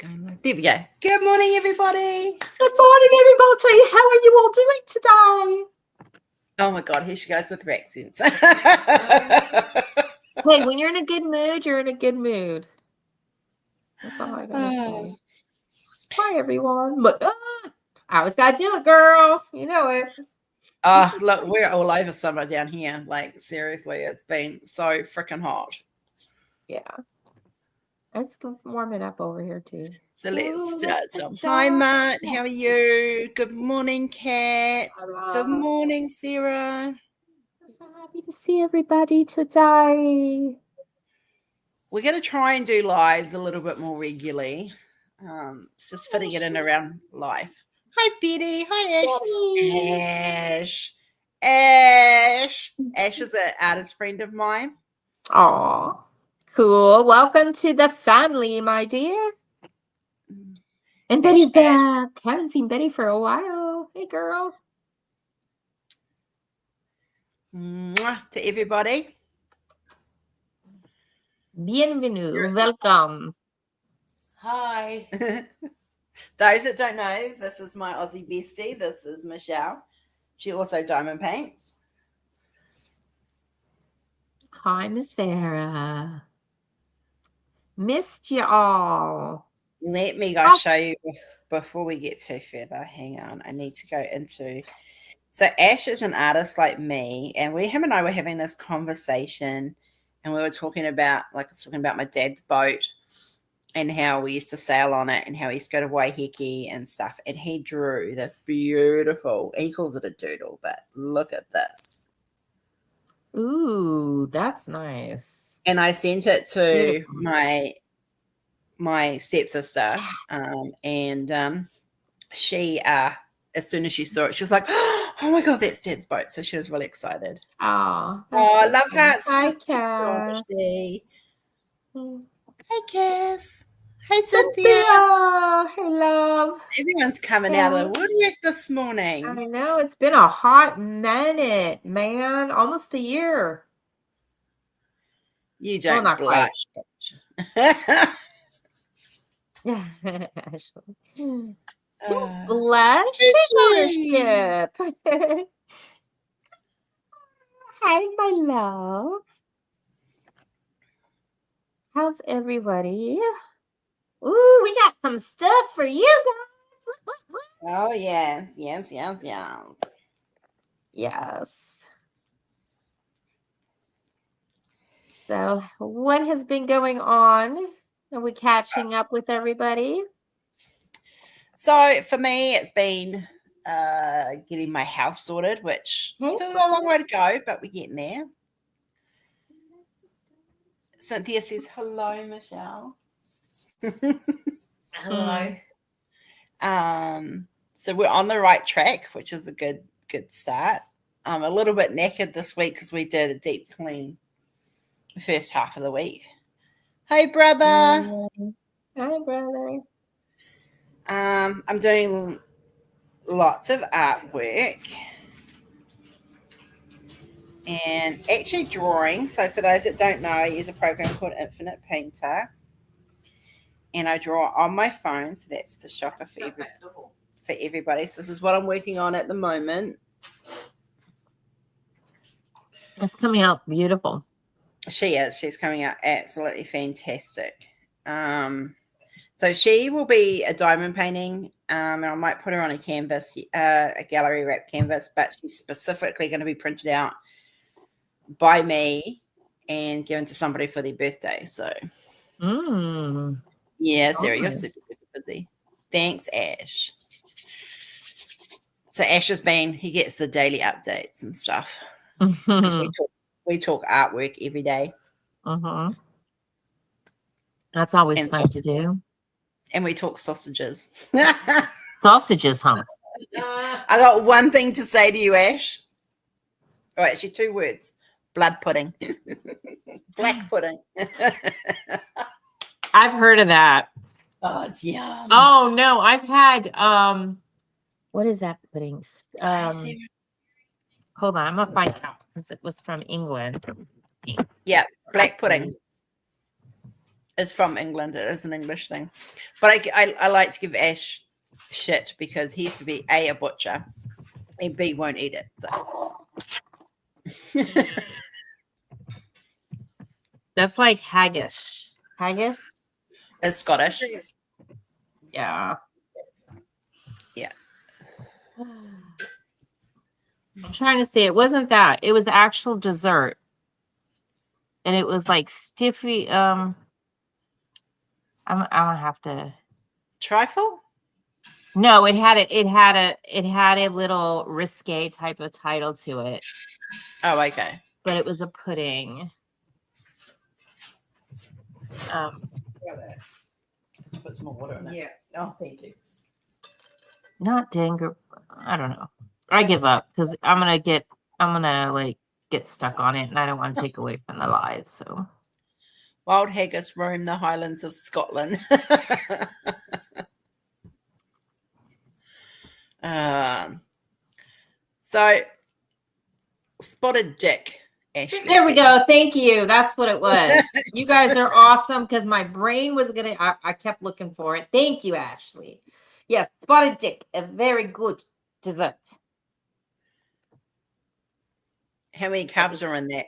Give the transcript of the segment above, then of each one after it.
Going live. There we go. Good morning, everybody. Good morning, everybody. How are you all doing today? Oh my God, here she goes with her accents. Hey, when you're in a good mood, you're in a good mood. That's all I gotta say. Hi, everyone. But I always gotta do it, girl. You know it. Look, we're all over summer down here. Like, seriously, it's been so freaking hot. Yeah. It's warming up over here, too. So let's start some. Hi, Matt. How are you? Good morning, Kat. Good morning, Sarah. I'm so happy to see everybody today. We're going to try and do lives a little bit more regularly. It's just fitting it in around life. Hi, Betty. Hi, Ash. Ash is an artist friend of mine. Oh, cool. Welcome to the family, my dear. And Betty's back. Haven't seen Betty for a while. Hey, girl. Mwah, to everybody. Bienvenue. Welcome. Hi. Those that don't know, this is my Aussie bestie. This is Michelle. She also diamond paints. Hi, Miss Sarah. Missed you all. Let me go show you before we get too further. Hang on. I need to go into... So Ash is an artist like me, and him and I were having this conversation, and we were talking about, I was talking about my dad's boat and how we used to sail on it and how he used to go to Waiheke and stuff. And he drew this beautiful, he calls it a doodle, but look at this. Ooh, that's nice. And I sent it to my stepsister, and she, as soon as she saw it, she was like, "Oh my God, that's Dad's boat!" So she was really excited. Oh, I love her. Hi, Cass. Hey, Cass. Hey, Cynthia. Hey, love. Everyone's coming out of the woodwork this morning. I know. It's been a hot minute, man. Almost a year. You don't blush. Ashley. Don't blush. Take ownership. Hi, my love. How's everybody? Ooh, we got some stuff for you guys. Oh, yes. Yes. So, what has been going on? Are we catching up with everybody? So, for me, it's been getting my house sorted, which still got a long way to go, but we're getting there. Cynthia says, hello, Michelle. Hello. So we're on the right track, which is a good start. I'm a little bit knackered this week because we did a deep clean the first half of the week. Hey, brother. Hi, brother. I'm doing lots of artwork and actually drawing. So for those that don't know, I use a program called Infinite Painter. And I draw on my phone, so that's the shocker for everybody. So this is what I'm working on at the moment. It's coming out beautiful. She is. She's coming out absolutely fantastic. So she will be a diamond painting, and I might put her on a canvas, a gallery wrap canvas, but she's specifically going to be printed out by me and given to somebody for their birthday. So. Yeah, Sarah, you're super busy. Thanks, Ash. So Ash he gets the daily updates and stuff. Because we talk artwork every day. That's always nice to do. And we talk sausages. Sausages, huh? I got one thing to say to you, Ash. Oh, actually, 2 words. Blood pudding. Black pudding. I've heard of that. Oh, it's yum. Oh no, I've had what is that pudding? Hold on, I'm gonna find it out because it was from England. Yeah, black pudding. It's from England. It is an English thing. But I like to give Ash shit because he used to be A, a butcher, and B, won't eat it. So. That's like haggis. Haggis? It's Scottish. Yeah. Yeah. I'm trying to say it wasn't that. It was actual dessert. And it was like stiffy. I'm gonna have to. Trifle? No, it had a little risque type of title to it. Oh, okay. But it was a pudding. Put some more water in it. Yeah. Oh, thank you. Not Danger. I don't know. I give up because I'm gonna like get stuck on it, and I don't want to take away from the lives. So wild haggis roam the highlands of Scotland. So spotted dick. Ashley there we said. go. Thank you. That's what it was. You guys are awesome because my brain was gonna. I kept looking for it. Thank you, Ashley. Yes, spotted dick, a very good dessert. How many carbs are in that?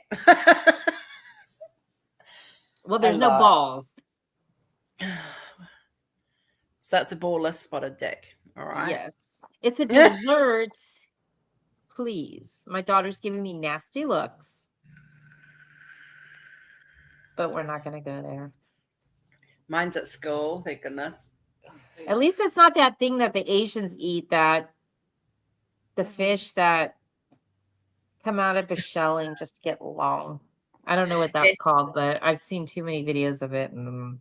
Well, there's no balls. So that's a ballless spotted dick. All right. Yes. It's a dessert. Please. My daughter's giving me nasty looks. But we're not going to go there. Mine's at school, thank goodness. At least it's not that thing that the Asians eat, that the fish that come out of a shell and just get long. I don't know what that's called, but I've seen too many videos of it. And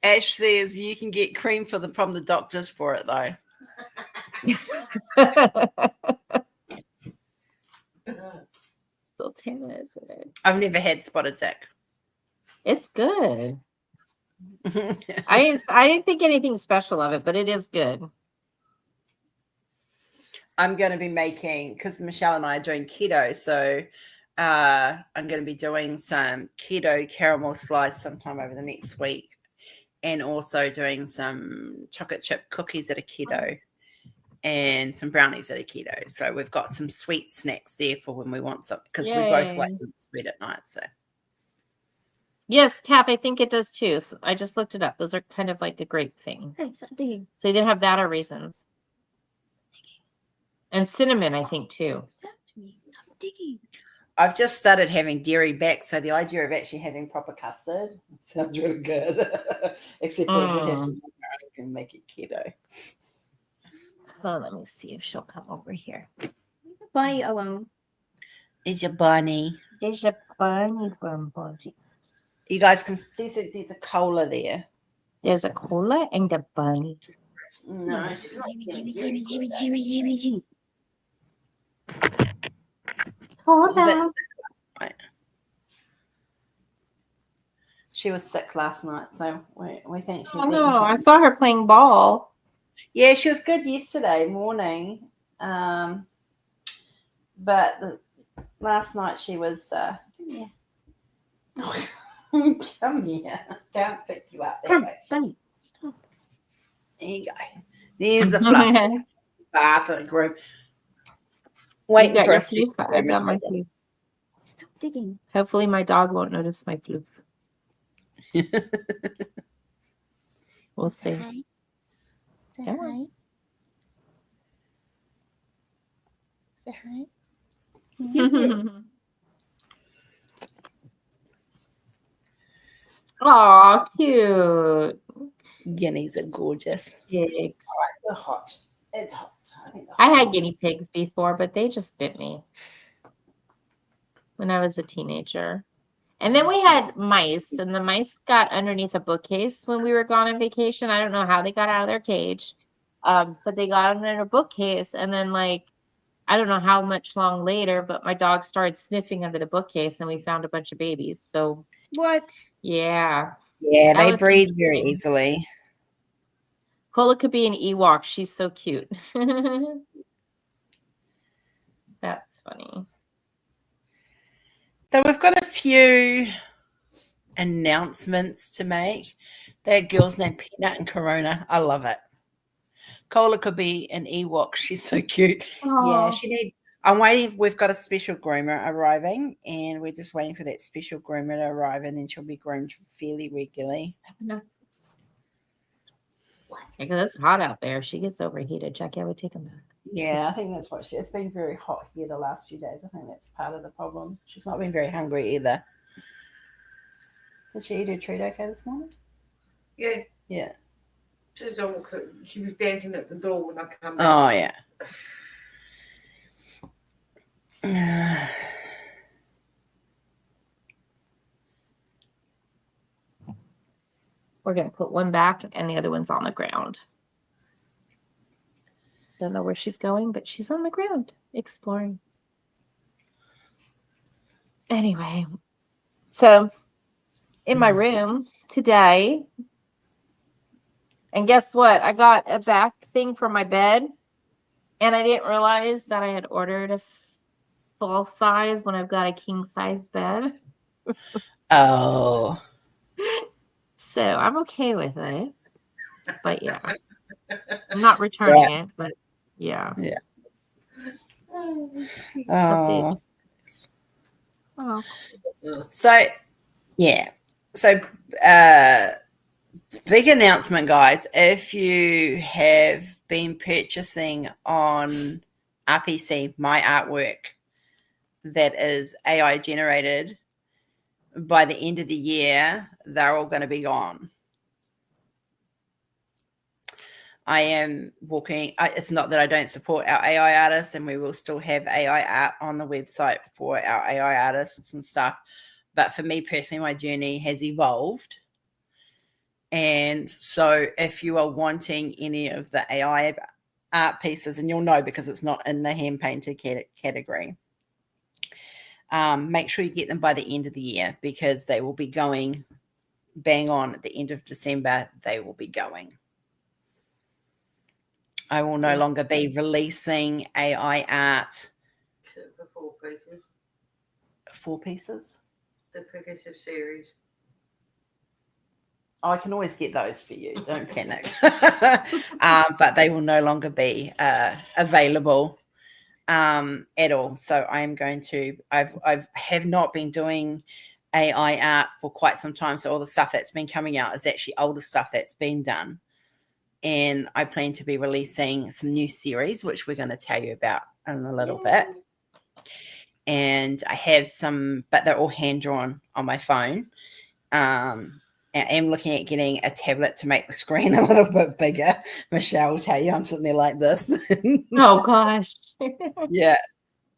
Ash says you can get cream from the doctors for it, though. Still 10 minutes with it. I've never had spotted dick. It's good. I didn't think anything special of it, but it is good. I'm going to be making, because Michelle and I are doing keto, so I'm going to be doing some keto caramel slice sometime over the next week, and also doing some chocolate chip cookies that are keto and some brownies that are keto. So we've got some sweet snacks there for when we want something, because we both like some sweet at night. So yes, Cap, I think it does too. So I just looked it up. Those are kind of like a great thing. Hey, stop digging. So you didn't have that or raisins. And cinnamon, I think, too. Stop digging. I've just started having dairy back, so the idea of actually having proper custard sounds really good. Except for we have to can make it keto. Well, let me see if she'll come over here. Bunny alone. Is your bunny? There's a bunny from Bunny. You guys can. There's a cola there. There's a cola and a bunny. No, she's not. Hold on. She was sick last night, so we think she's. Oh no, I saw her playing ball. Yeah, she was good yesterday morning, but last night she was. Yeah. Come here. Can't pick you up. There you go. Stop. There you go. There's the fluff. Bath room. Waiting for us. I got my floof. Stop digging. Hopefully my dog won't notice my floof. We'll see. Hi. Say hi. Say hi. Aw, cute. Guineas are gorgeous. Pigs. All right, they're hot. It's hot. I had guinea pigs before, but they just bit me when I was a teenager. And then we had mice, and the mice got underneath a bookcase when we were gone on vacation. I don't know how they got out of their cage, but they got under a bookcase. And then, like, I don't know how much long later, but my dog started sniffing under the bookcase, and we found a bunch of babies. So what? Yeah. Yeah, they breed very easily. Cola could be an Ewok. She's so cute. That's funny. So we've got a few announcements to make. That girl's named Peanut and Corona. I love it. Cola could be an Ewok. She's so cute. Yeah, Oh, she needs. I'm waiting. We've got a special groomer arriving, and we're just waiting for that special groomer to arrive, and then she'll be groomed fairly regularly. no. Because it's hot out there. If she gets overheated, Jackie, I would take him back. Yeah, I think that's what she. It's been very hot here the last few days. I think that's part of the problem. She's not been very hungry either. Did she eat her treat okay this morning? Yeah. Yeah. She was dancing at the door when I come back. Oh yeah. We're going to put one back and the other one's on the ground. Don't know where she's going, but she's on the ground exploring. Anyway, so in my room today, and guess what? I got a back thing for my bed, and I didn't realize that I had ordered a full size when I've got a king size bed. Oh. So I'm okay with it. But yeah, I'm not returning it, but yeah. Yeah. Update. Oh. Oh. So yeah. So big announcement, guys. If you have been purchasing on RPC my artwork that is AI generated, by the end of the year, they're all going to be gone. I am walking. It's not that I don't support our AI artists, and we will still have AI art on the website for our AI artists and stuff. But for me personally, my journey has evolved. And so if you are wanting any of the AI art pieces, and you'll know because it's not in the hand painted category, make sure you get them by the end of the year because they will be going bang on at the end of December. They will be going. I will no longer be releasing AI art. Except for 4 pieces. 4 pieces? The Pegasus series. Oh, I can always get those for you. Don't panic. But they will no longer be available at all. So I am going to. I have not been doing AI art for quite some time. So all the stuff that's been coming out is actually older stuff that's been done. And I plan to be releasing some new series, which we're going to tell you about in a little bit. And I have some, but they're all hand drawn on my phone. I am looking at getting a tablet to make the screen a little bit bigger. Michelle will tell you I'm sitting there like this. Oh gosh. Yeah.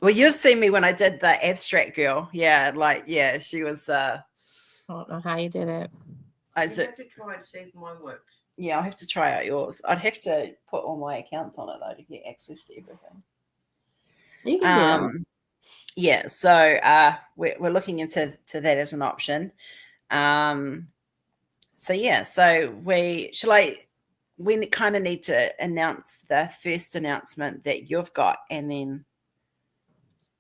Well, you've seen me when I did the abstract girl. Yeah, she was I don't know how you did it. You have to try and see if mine works. Yeah, I'll have to try out yours. I'd have to put all my accounts on it though to get access to everything. You can do that. Yeah, so we're looking into that as an option. So yeah, so we kind of need to announce the first announcement that you've got, and then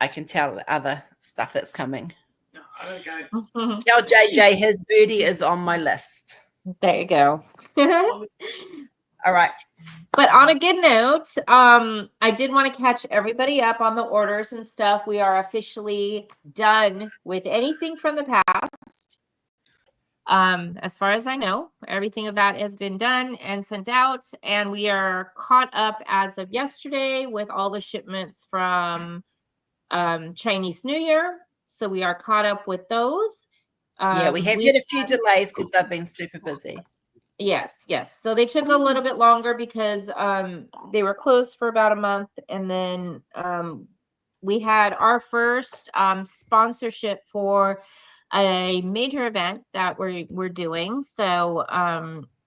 I can tell the other stuff that's coming. No, okay. Tell JJ his birdie is on my list. There you go. All right. But on a good note, I did want to catch everybody up on the orders and stuff. We are officially done with anything from the past. As far as I know, everything of that has been done and sent out, and we are caught up as of yesterday with all the shipments from Chinese New Year. So we are caught up with those. Yeah, we have had a few delays because they've been super busy. Yes. So they took a little bit longer because they were closed for about a month, and then we had our first sponsorship for a major event that we're doing. So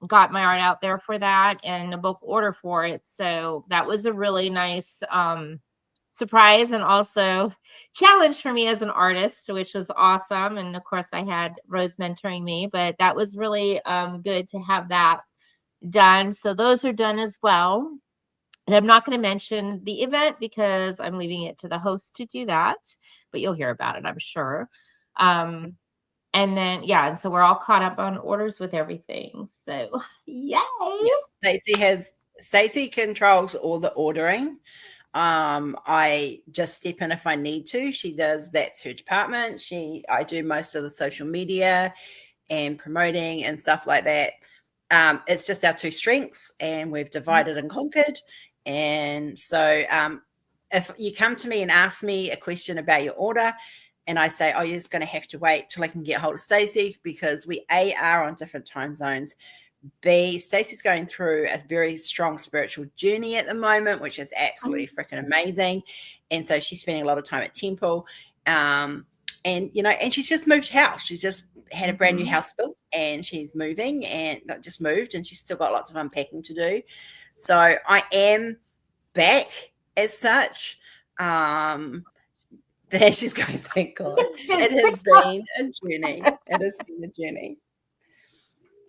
got my art out there for that and a bulk order for it. So that was a really nice surprise and also challenge for me as an artist, which was awesome. And of course I had Rose mentoring me, but that was really good to have that done. So those are done as well. And I'm not going to mention the event because I'm leaving it to the host to do that, but you'll hear about it, I'm sure. And And then, yeah, and so we're all caught up on orders with everything. So, yay. Yeah, Stacey controls all the ordering. I just step in if I need to. She does, that's her department. I do most of the social media and promoting and stuff like that. It's just our two strengths, and we've divided and conquered. And so if you come to me and ask me a question about your order, and I say, oh, you're just going to have to wait till I can get hold of Stacey, because we are on different time zones. Stacey's going through a very strong spiritual journey at the moment, which is absolutely freaking amazing. And so she's spending a lot of time at temple. And she's just moved house. She's just had a brand new house built, and she's moving, and not just moved, and she's still got lots of unpacking to do. So I am back as such. There she's going, thank God. It has been a journey. It has been a journey.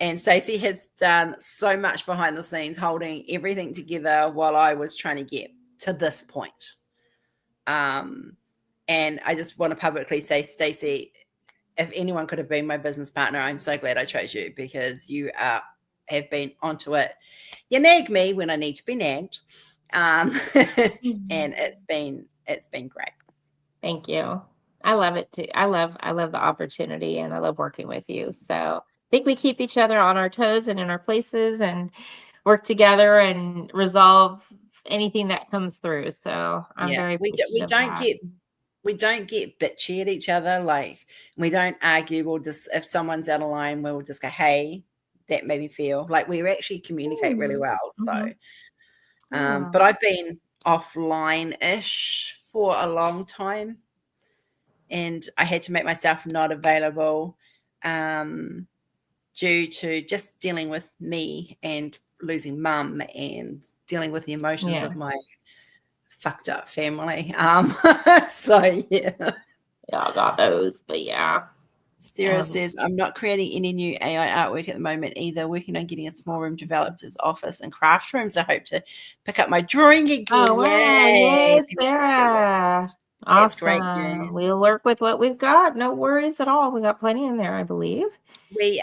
And Stacey has done so much behind the scenes, holding everything together while I was trying to get to this point. And I just want to publicly say, Stacey, if anyone could have been my business partner, I'm so glad I chose you, because you have been onto it. You nag me when I need to be nagged. And it's been great. Thank you. I love it too. I love the opportunity, and I love working with you. So I think we keep each other on our toes and in our places, and work together and resolve anything that comes through. So I'm very appreciative of that. We don't get bitchy at each other. Like, we don't argue. We'll just, if someone's out of line, we'll just go, hey, that made me feel like we actually communicate really well. So, but I've been offline-ish for a long time, and I had to make myself not available due to just dealing with me and losing mum and dealing with the emotions of my fucked up family. So yeah, I got those, but yeah. Sarah says, I'm not creating any new AI artwork at the moment either. Working on getting a small room developed as office and craft rooms. I hope to pick up my drawing again. Oh, wow. Yay, Sarah. That's Awesome. great news. We'll work with what we've got. No worries at all. We got plenty in there, I believe. We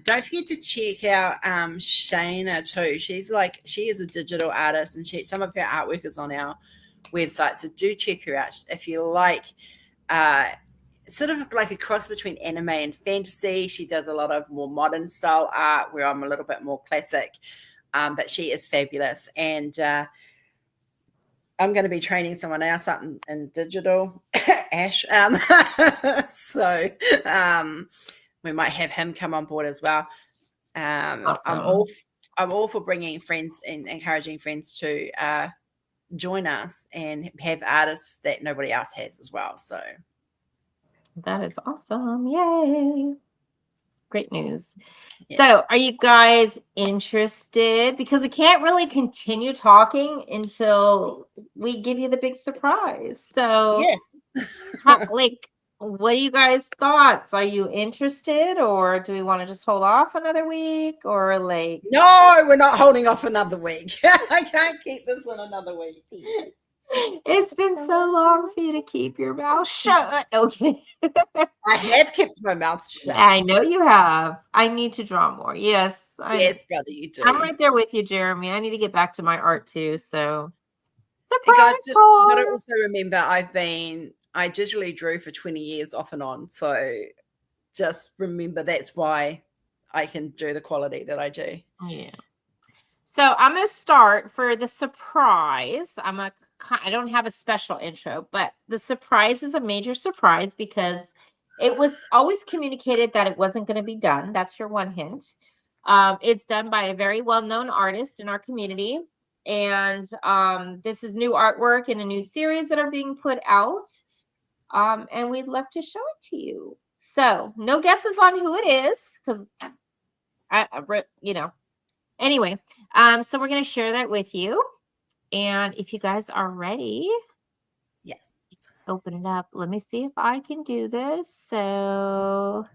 don't forget to check out Shayna too. She is a digital artist, and some of her artwork is on our website. So do check her out if you like. Sort of like a cross between anime and fantasy. She does a lot of more modern style art, where I'm a little bit more classic, but she is fabulous. And I'm going to be training someone else up in digital, Ash. So we might have him come on board as well. Awesome. I'm all for bringing friends and encouraging friends to join us and have artists that nobody else has as well. So that is awesome. Yay. Great news. Yes. So are you guys interested? Because we can't really continue talking until we give you the big surprise. So yes. what are you guys' thoughts? Are you interested, or do we want to just hold off another week, or like? No, we're not holding off another week. I can't keep this in another week. It's been so long for you to keep your mouth shut. Okay. I have kept my mouth shut. I know you have. I need to draw more. Yes. Yes, brother, you do. I'm right there with you, Jeremy. I need to get back to my art too. So, and guys, just you got to also remember, I digitally drew for 20 years off and on. So just remember, that's why I can do the quality that I do. Yeah. So I'm going to start for the surprise. I don't have a special intro, but the surprise is a major surprise because it was always communicated that it wasn't going to be done. That's your one hint. It's done by a very well-known artist in our community. And this is new artwork in a new series that are being put out. And we'd love to show it to you. So no guesses on who it is, because Anyway, so we're going to share that with you. And if you guys are ready, yes, open it up. Let me see if I can do this. So,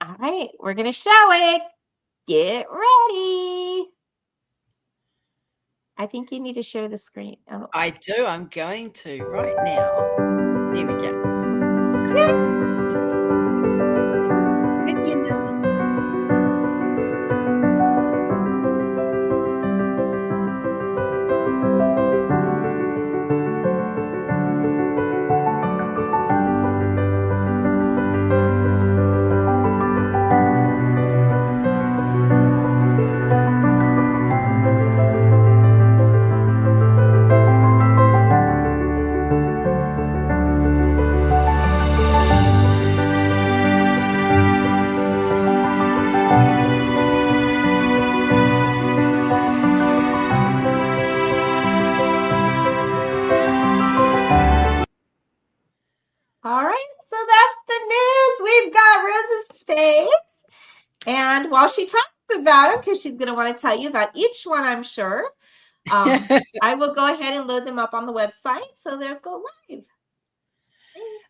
all right, we're going to show it. Get ready. I think you need to share the screen. Oh. I do. I'm going to right now. There we go. She's going to want to tell you about each one, I'm sure. I will go ahead and load them up on the website so they'll go live.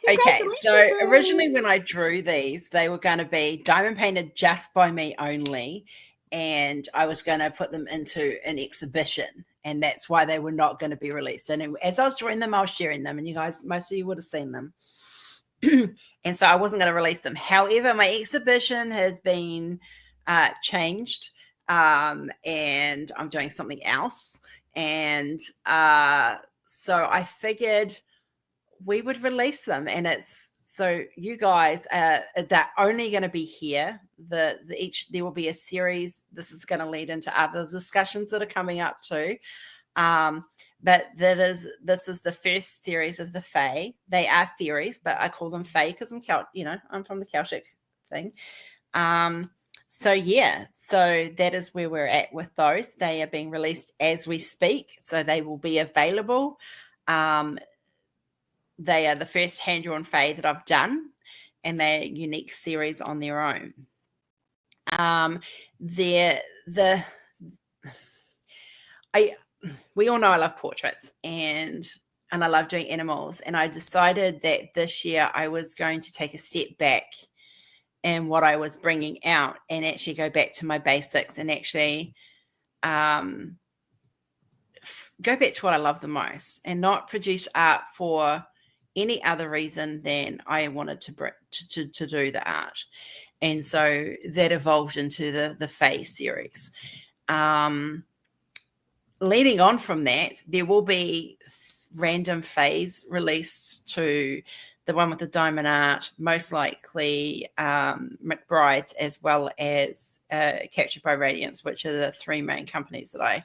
Okay, so originally Ray. when I drew these, they were going to be diamond painted just by me only, and I was going to put them into an exhibition, and that's why they were not going to be released. And as I was drawing them, I was sharing them, and you guys, most of you would have seen them. And so I wasn't going to release them. However, my exhibition has been changed, and I'm doing something else. And so I figured we would release them, and it's so you guys they're only going to be here. There will be a series. This is going to lead into other discussions that are coming up too. But this is the first series of the Fae. They are fairies, but I call them Fae because I'm from the Celtic thing. So yeah, so that is where we're at with those. They are being released as we speak, so they will be available. They are the first hand-drawn Fae that I've done, and they're a unique series on their own. We all know I love portraits and I love doing animals, and I decided that this year I was going to take a step back in what I was bringing out and actually go back to my basics and actually go back to what I love the most and not produce art for any other reason than I wanted to do the art. And so that evolved into the Fae series. Leading on from that, there will be random Faes released to the one with the diamond art, most likely McBride's, as well as Captured by Radiance, which are the three main companies that I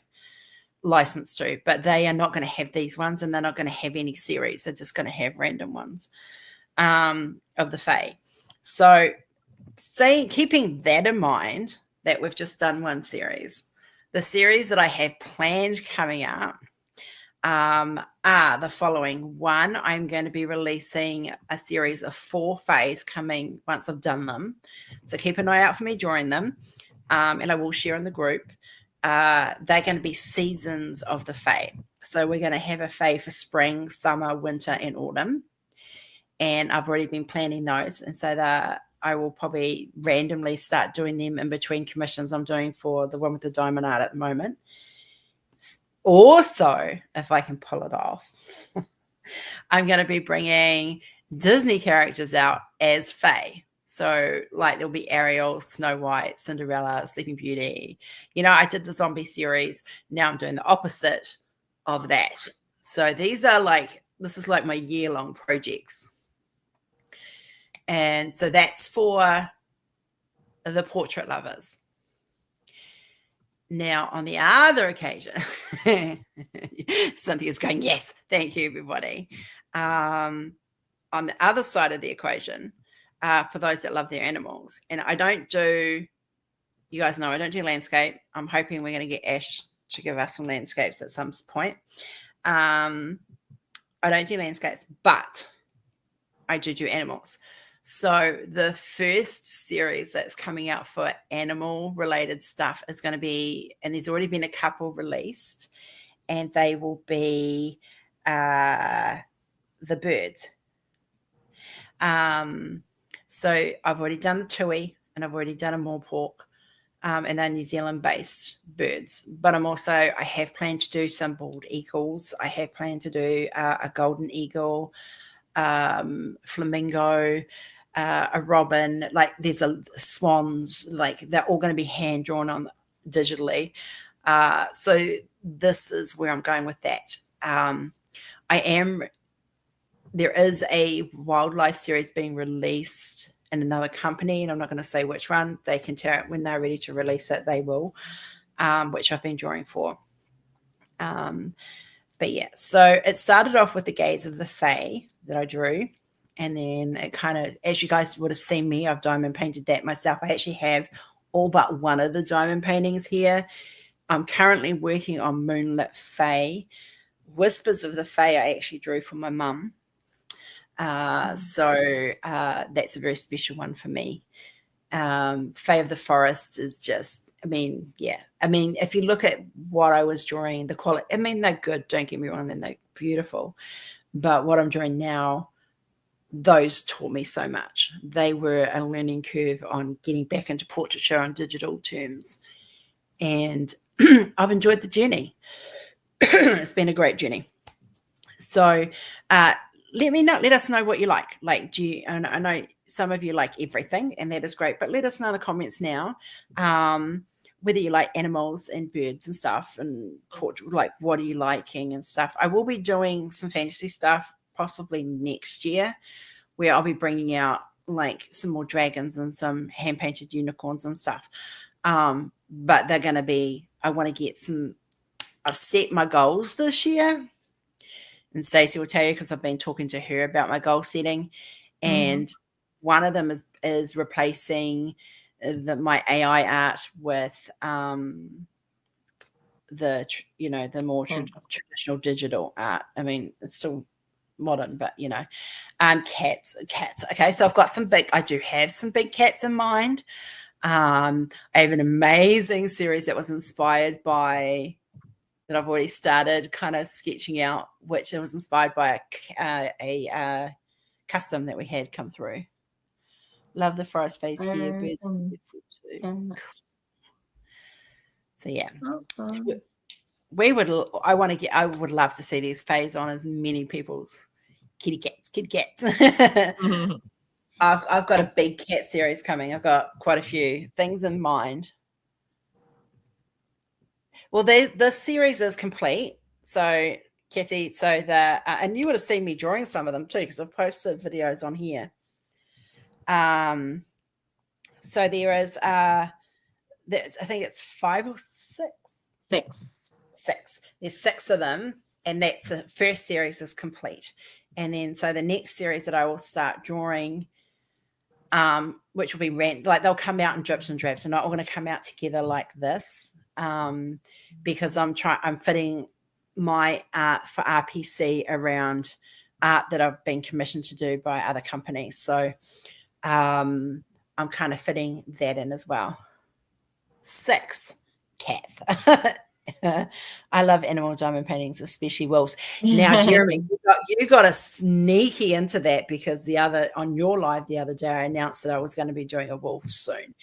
license to. But they are not going to have these ones, and they're not going to have any series. They're just going to have random ones of the Fae. So keeping that in mind, that we've just done one series, the series that I have planned coming up are the following. One, I'm going to be releasing a series of 4 Faes coming once I've done them. So keep an eye out for me drawing them, and I will share in the group. They're going to be seasons of the Fae. So we're going to have a Fae for spring, summer, winter, and autumn. And I've already been planning those. And so I will probably randomly start doing them in between commissions I'm doing for the one with the diamond art at the moment. Also, if I can pull it off, I'm going to be bringing Disney characters out as Fae. So like there'll be Ariel, Snow White, Cinderella, Sleeping Beauty. I did the zombie series. Now I'm doing the opposite of that. So this is like my year-long projects. And so that's for the portrait lovers. Now, on the other occasion, Cynthia's going, yes, thank you, everybody. On the other side of the equation, for those that love their animals, and you guys know I don't do landscape. I'm hoping we're going to get Ash to give us some landscapes at some point. I don't do landscapes, but I do animals. So the first series that's coming out for animal related stuff is going to be, and there's already been a couple released, and they will be the birds. So I've already done the tui, and I've already done a moorpork, and they're New Zealand based birds. But I have planned to do some bald eagles. I have planned to do a golden eagle, flamingo, a robin, like there's swans, like they're all going to be hand drawn on digitally. So this is where I'm going with that. There is a wildlife series being released in another company, and I'm not going to say which one. They can tell it when they're ready to release it, they will, which I've been drawing for. But yeah, so it started off with the Gaze of the Fae that I drew. And then it kind of, as you guys would have seen me, I've diamond painted that myself. I actually have all but one of the diamond paintings here. I'm currently working on Moonlit Fae. Whispers of the Fae I actually drew for my mum. So that's a very special one for me. Fae of the Forest is just, I mean, if you look at what I was drawing, the quality, I mean, they're good, don't get me wrong, and they're beautiful. But what I'm drawing now, those taught me so much. They were a learning curve on getting back into portraiture on digital terms. And I've enjoyed the journey. It's been a great journey. So let us know what you like. Like, do you, and I know some of you like everything, and that is great, but let us know in the comments now whether you like animals and birds and stuff, and like what are you liking and stuff. I will be doing some fantasy stuff possibly next year, where I'll be bringing out like some more dragons and some hand-painted unicorns and stuff. But they're going to be, I want to get some, I've set my goals this year. And Stacey will tell you, because I've been talking to her about my goal setting. And one of them is replacing my AI art with the more traditional digital art. I mean, it's still modern, but cats. Okay, so I do have some big cats in mind. I have an amazing series that was inspired by, that I've already started kind of sketching out, which was inspired by a custom that we had come through. Love the forest face here. Birds are beautiful too. So yeah, awesome. I would love to see these phase on as many people's kitty cats. I've got a big cat series coming. I've got quite a few things in mind. Well, the series is complete. So, Cassie, and you would have seen me drawing some of them too, because I've posted videos on here. So there is, I think it's 5 or 6. 6. There's 6 of them, and that's the first series is complete. And then, so the next series that I will start drawing, which will be they'll come out in drips and drabs. They're not all going to come out together like this. Because I'm fitting my art for RPC around art that I've been commissioned to do by other companies. So I'm kind of fitting that in as well. 6 cats. I love animal diamond paintings, especially wolves. Now, Jeremy, you got a sneaky into that, because on your live the other day, I announced that I was going to be doing a wolf soon.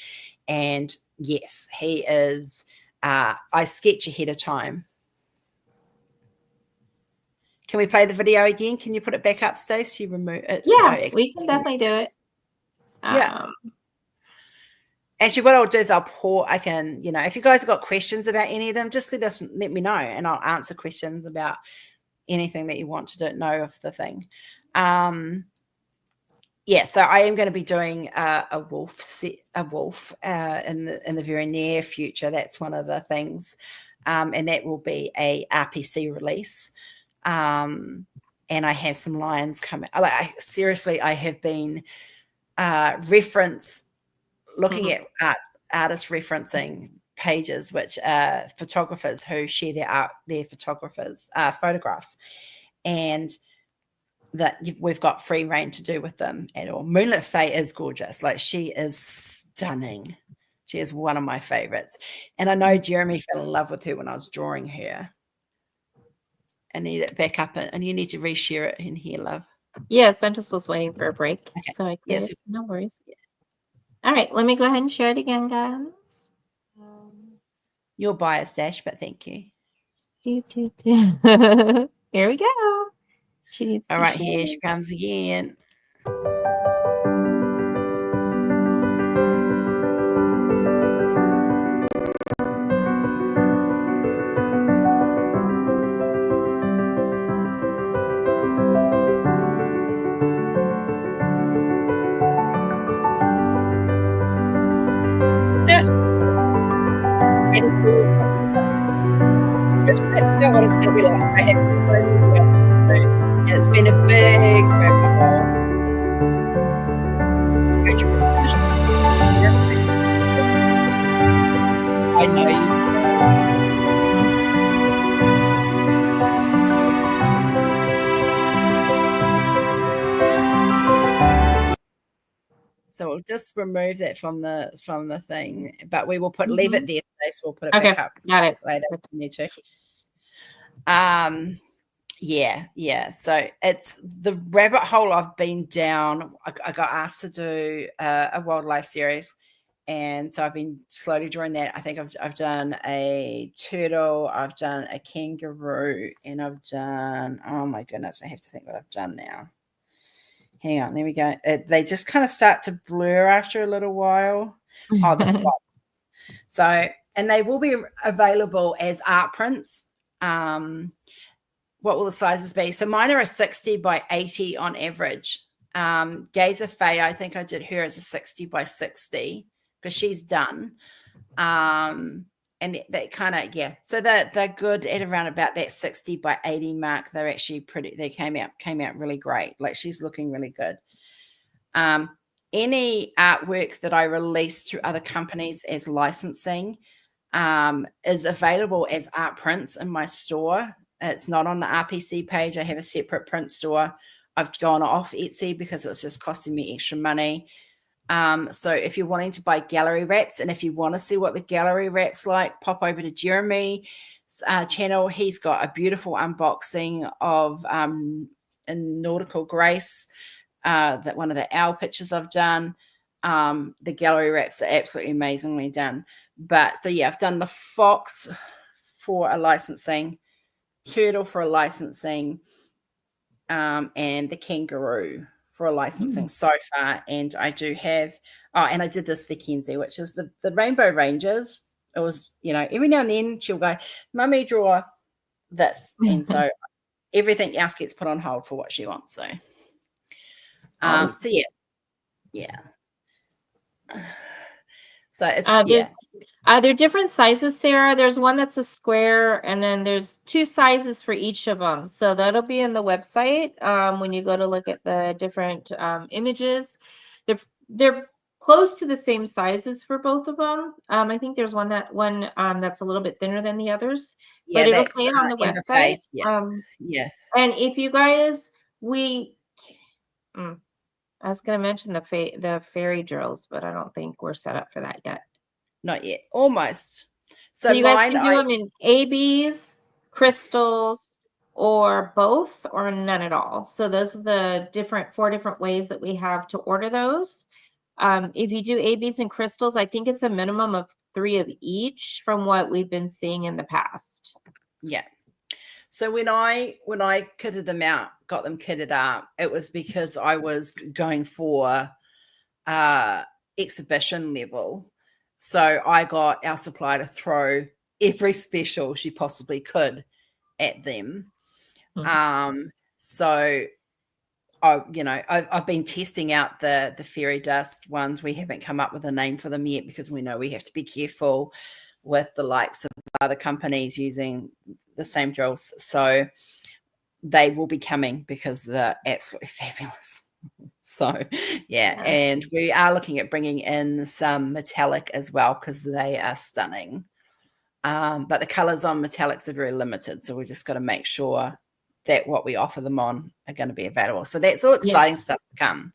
And yes, he is. I sketch ahead of time. Can we play the video again? Can you put it back up, Stace? You remove it. Yeah, we can definitely do it. Yeah. Actually, what I'll do is if you guys have got questions about any of them, just let me know, and I'll answer questions about anything that you want to know of the thing. Yeah, so I am going to be doing a wolf in the very near future. That's one of the things, and that will be a RPC release. And I have some lions coming. Seriously, I have been looking at artist referencing pages, which photographers who share their photographs, and that we've got free reign to do with them at all. Moonlit Fae is gorgeous. Like, she is stunning. She is one of my favorites. And I know Jeremy fell in love with her when I was drawing her. I need it back up, and you need to reshare it in here, love. Yes, I just was waiting for a break. Okay. So I could. Yes. No worries. Yeah. All right, let me go ahead and share it again, guys. You're biased, Ash, but thank you. Here we go. She needs all right, here she comes again. That's not what it's going to be like. I have it's been a big rabbit hole. I know you. So we'll just remove that from the thing, but we will leave it there. So we'll put it Okay, back up got it. later if we need to. Yeah. So it's the rabbit hole I've been down. I got asked to do a wildlife series, and so I've been slowly drawing that. I think I've done a turtle, I've done a kangaroo, and I've done, oh my goodness, I have to think what I've done now. Hang on, there we go. They just kind of start to blur after a little while. Oh, the fox. So, and they will be available as art prints. What will the sizes be? So mine are a 60 by 80 on average. Gazer Faye, I think I did her as a 60 by 60 because she's done. And that kind of, yeah. So they're good at around about that 60 by 80 mark. They're actually pretty, they came out really great. Like she's looking really good. Any artwork that I release through other companies as licensing is available as art prints in my store. It's not on the RPC page. I have a separate print store. I've gone off Etsy because it was just costing me extra money. So if you're wanting to buy gallery wraps, and if you want to see what the gallery wraps like, pop over to Jeremy's channel. He's got a beautiful unboxing of in Nautical Grace, that one of the owl pictures I've done. The gallery wraps are absolutely amazingly done. But so yeah, I've done the fox for a licensing, turtle for a licensing, and the kangaroo for a licensing so far. And I do have, and I did this for Kenzie, which is the Rainbow Rangers. It was, every now and then she'll go, Mummy, draw this. And so everything else gets put on hold for what she wants. So, so yeah. So it's, yeah. They're different sizes, Sarah. There's one that's a square, and then there's 2 sizes for each of them. So that'll be in the website when you go to look at the different images. They're close to the same sizes for both of them. I think there's one that's a little bit thinner than the others, but it'll say it on the website. Yeah. And if you guys, I was going to mention the fairy drills, but I don't think we're set up for that yet. Not yet. Almost. So you guys can do them in ABs, crystals, or both, or none at all. So those are the 4 different ways that we have to order those. If you do ABs and crystals, I think it's a minimum of 3 of each from what we've been seeing in the past. Yeah. So when I kitted them out, got them kitted up, it was because I was going for exhibition level. So I got our supplier to throw every special she possibly could at them. So I've been testing out the fairy dust ones. We haven't come up with a name for them yet because we know we have to be careful with the likes of other companies using the same drills. So they will be coming because they're absolutely fabulous. So yeah, and we are looking at bringing in some metallic as well because they are stunning. But the colors on metallics are very limited, so we just got to make sure that what we offer them on are going to be available. So that's all exciting stuff to come.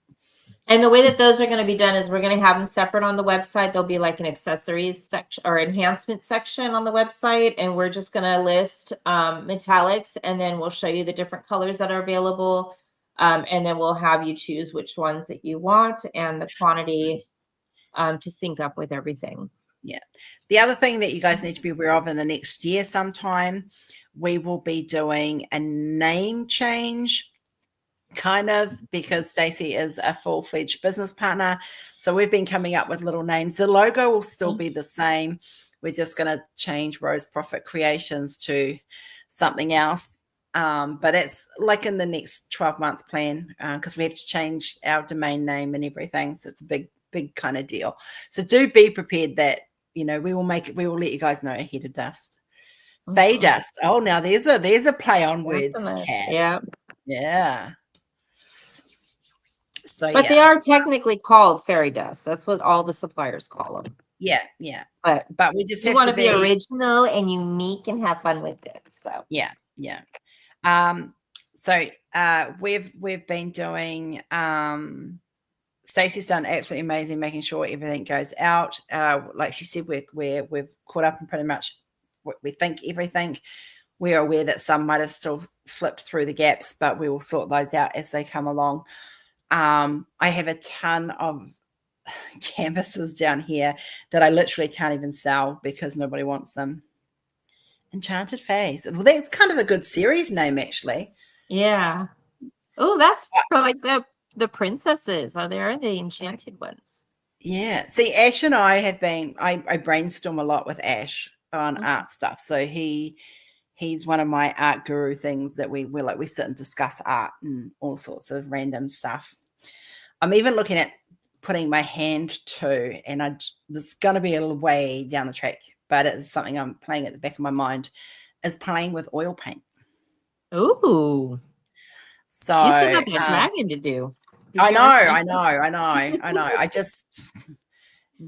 And the way that those are going to be done is we're going to have them separate on the website. There'll be like an accessories section or enhancement section on the website. And we're just going to list metallics, and then we'll show you the different colors that are available. And then we'll have you choose which ones that you want and the quantity to sync up with everything. Yeah. The other thing that you guys need to be aware of in the next year sometime, we will be doing a name change, kind of, because Stacy is a full-fledged business partner. So we've been coming up with little names. The logo will still be the same. We're just going to change Rose Profit Creations to something else. But it's like in the next 12-month plan because we have to change our domain name and everything. So it's a big kind of deal. So do be prepared that, we will let you guys know ahead of dust. Faye dust. Oh, now there's a play on words, Kat. Yeah. So, but they are technically called fairy dust. That's what all the suppliers call them. Yeah. But we just want to be original and unique and have fun with it. So yeah. So we've been doing Stacey's done absolutely amazing, making sure everything goes out. Like she said, we've caught up in pretty much what we think everything. We're aware that some might have still flipped through the gaps, but we will sort those out as they come along. I have a ton of canvases down here that I literally can't even sell because nobody wants them. Enchanted Phase. Well, that's kind of a good series name, actually. Yeah. Oh, that's for like the princesses. Are there the enchanted ones? Yeah. See, Ash and I have been. I brainstorm a lot with Ash on art stuff. So he's one of my art guru things that we sit and discuss art and all sorts of random stuff. I'm even looking at putting my hand to, and this is going to be a little way down the track, but it's something I'm playing at the back of my mind, is playing with oil paint. Ooh. So You still got that dragon to do. I know. I just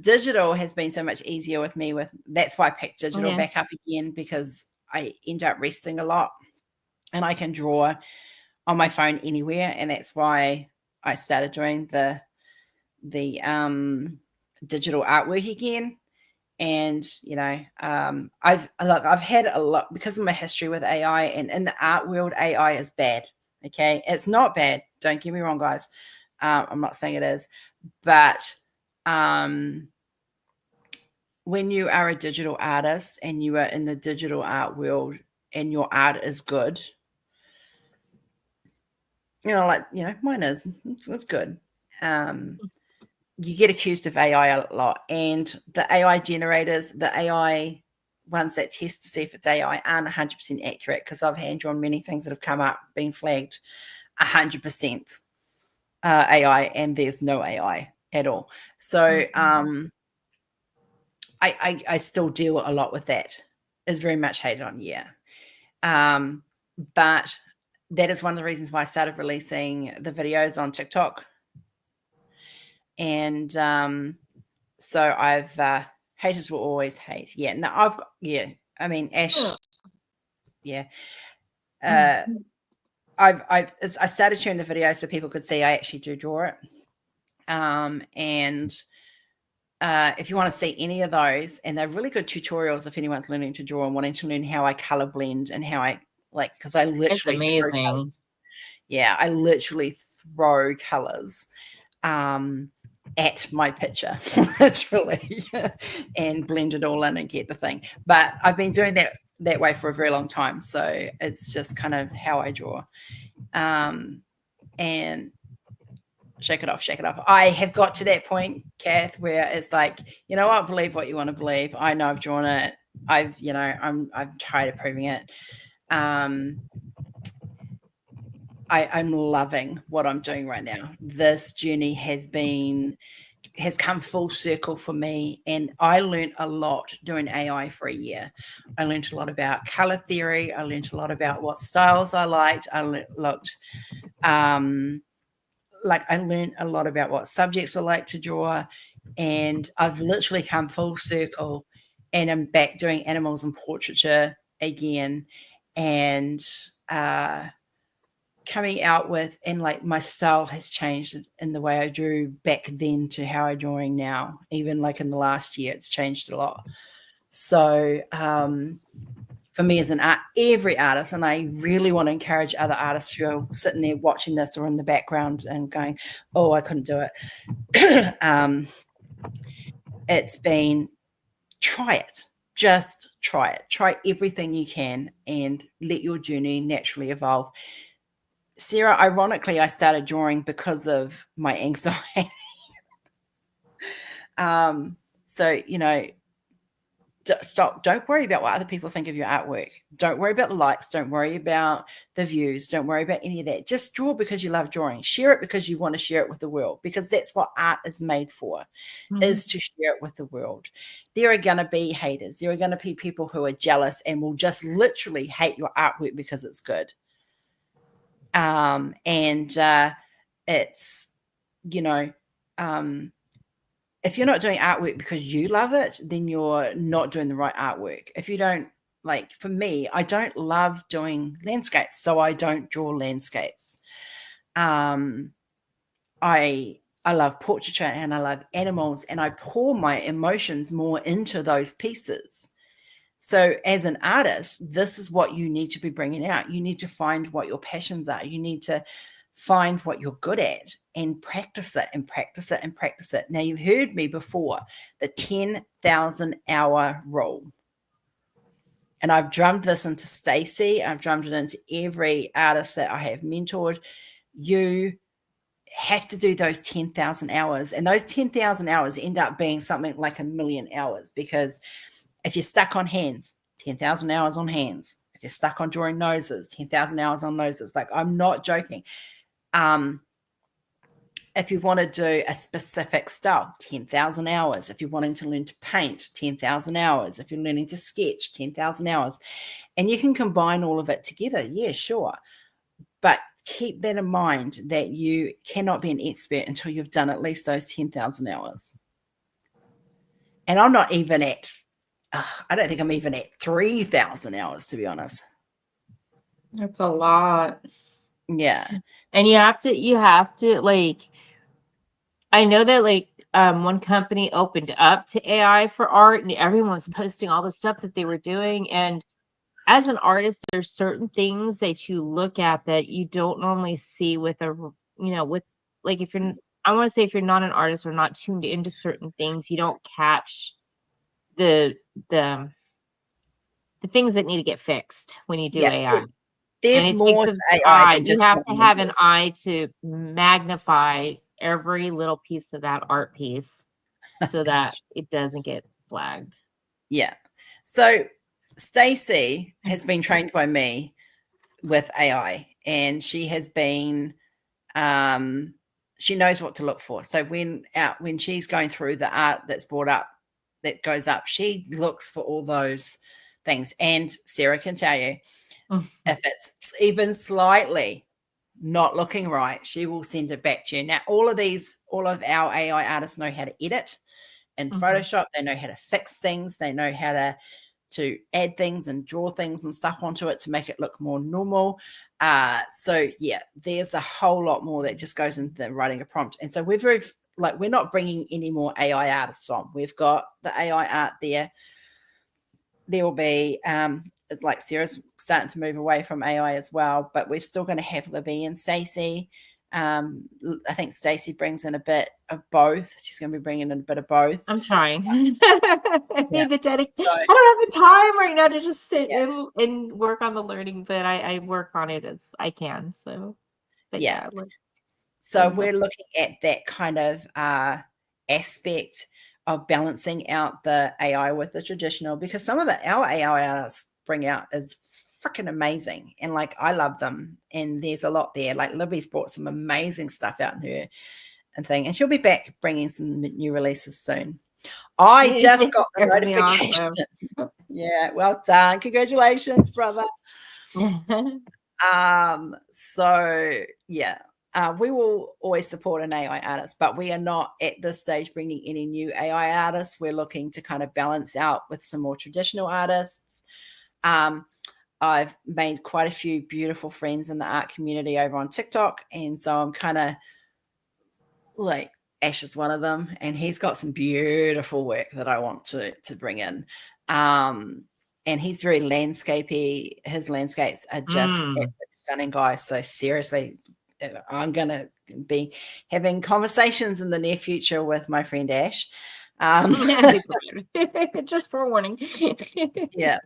digital has been so much easier with me. That's why I picked digital back up again, because I end up resting a lot, and I can draw on my phone anywhere, and that's why I started doing the digital artwork again. And I've had a lot, because of my history with AI, and in the art world, AI is bad. Okay, it's not bad, don't get me wrong, guys. I'm not saying it is, but when you are a digital artist and you are in the digital art world and your art is good, mine is, it's good. You get accused of AI a lot, and the AI generators, the AI ones that test to see if it's AI, aren't 100% accurate, because I've hand drawn many things that have come up, been flagged 100% AI, and there's no AI at all. So I still deal a lot with that. It's very much hated on, yeah. But that is one of the reasons why I started releasing the videos on TikTok. And so I've haters will always hate. Yeah, no, I mean, Ash, yeah. I started sharing the video so people could see I actually do draw it. And if you want to see any of those, and they're really good tutorials if anyone's learning to draw and wanting to learn how I color blend and how I because I literally it's amazing. I literally throw colors at my picture, literally, and blend it all in and get the thing. But I've been doing that way for a very long time, so it's just kind of how I draw. And shake it off. I have got to that point, Kath, where it's like, you know what, believe what you want to believe. I know I've drawn it. I'm tired of proving it. I'm loving what I'm doing right now. This journey has come full circle for me, and I learned a lot doing AI for a year. I learned a lot about color theory. I learned a lot about what styles I liked. I learned a lot about what subjects I like to draw, and I've literally come full circle, and I'm back doing animals and portraiture again, and coming out with, and my style has changed in the way I drew back then to how I'm drawing now. Even in the last year, it's changed a lot. So for me as every artist, and I really want to encourage other artists who are sitting there watching this or in the background and going, oh, I couldn't do it. It's been, try it. Just try it. Try everything you can and let your journey naturally evolve. Sarah, ironically, I started drawing because of my anxiety. So, don't worry about what other people think of your artwork. Don't worry about the likes. Don't worry about the views. Don't worry about any of that. Just draw because you love drawing. Share it because you want to share it with the world, because that's what art is made for, is to share it with the world. There are going to be haters. There are going to be people who are jealous and will just literally hate your artwork because it's good. It's, if you're not doing artwork because you love it, then you're not doing the right artwork. If you don't, for me, I don't love doing landscapes, so I don't draw landscapes. I I love portraiture and I love animals, and I pour my emotions more into those pieces. So as an artist, this is what you need to be bringing out. You need to find what your passions are. You need to find what you're good at and practice it and practice it and practice it. Now, you've heard me before, the 10,000 hour rule. And I've drummed this into Stacy. I've drummed it into every artist that I have mentored. You have to do those 10,000 hours. And those 10,000 hours end up being something like 1,000,000 hours, because if you're stuck on hands, 10,000 hours on hands. If you're stuck on drawing noses, 10,000 hours on noses. Like, I'm not joking. If you want to do a specific style, 10,000 hours. If you're wanting to learn to paint, 10,000 hours. If you're learning to sketch, 10,000 hours. And you can combine all of it together. Yeah, sure. But keep that in mind, that you cannot be an expert until you've done at least those 10,000 hours. And I'm not even at, I don't think I'm even at 3,000 hours, to be honest. That's a lot. Yeah. And you have to like, I know that like one company opened up to AI for art, and everyone was posting all the stuff that they were doing. And as an artist, there's certain things that you look at that you don't normally see with with, like, if you're, I want to say, if you're not an artist or not tuned into certain things, you don't catch the the the things that need to get fixed when you do Yeah. AI. And There's it takes more an to AI eye. than You just have to making have an images. eye to magnify every little piece of that art piece so that it doesn't get flagged. Yeah. So Stacy has been trained by me with AI, and she has been, she knows what to look for. So when she's going through the art that's brought up, that goes up, she looks for all those things. And Sarah can tell you, if it's even slightly not looking right, she will send it back to you. Now, all of our AI artists know how to edit in Photoshop. They know how to fix things. They know how to add things and draw things and stuff onto it to make it look more normal. So yeah, there's a whole lot more that just goes into writing a prompt. And so we're not bringing any more AI artists on. We've got the AI art there. There will be, it's like Sarah's starting to move away from AI as well, but we're still going to have Libby and Stacy. I think Stacy brings in a bit of both. She's going to be bringing in a bit of both. I'm trying. I need the dedication. So, I don't have the time right now to just sit Yeah. and work on the learning, but I work on it as I can. So, but Yeah. yeah. So we're looking at that kind of aspect of balancing out the AI with the traditional, because some of our AI artists bring out is freaking amazing, and like, I love them, and there's a lot there. Like, Libby's brought some amazing stuff out in her and thing, and she'll be back bringing some new releases soon. I just got the notification. Awesome. Yeah, well done, congratulations, brother. So yeah, we will always support an AI artist, but we are not at this stage bringing any new AI artists. We're looking to kind of balance out with some more traditional artists. I've made quite a few beautiful friends in the art community over on TikTok, and so I'm kind of like, Ash is one of them, and he's got some beautiful work that I want to bring in. And he's very landscapey. His landscapes are just stunning, guys. So seriously, I'm going to be having conversations in the near future with my friend Ash. Just for warning. Yeah.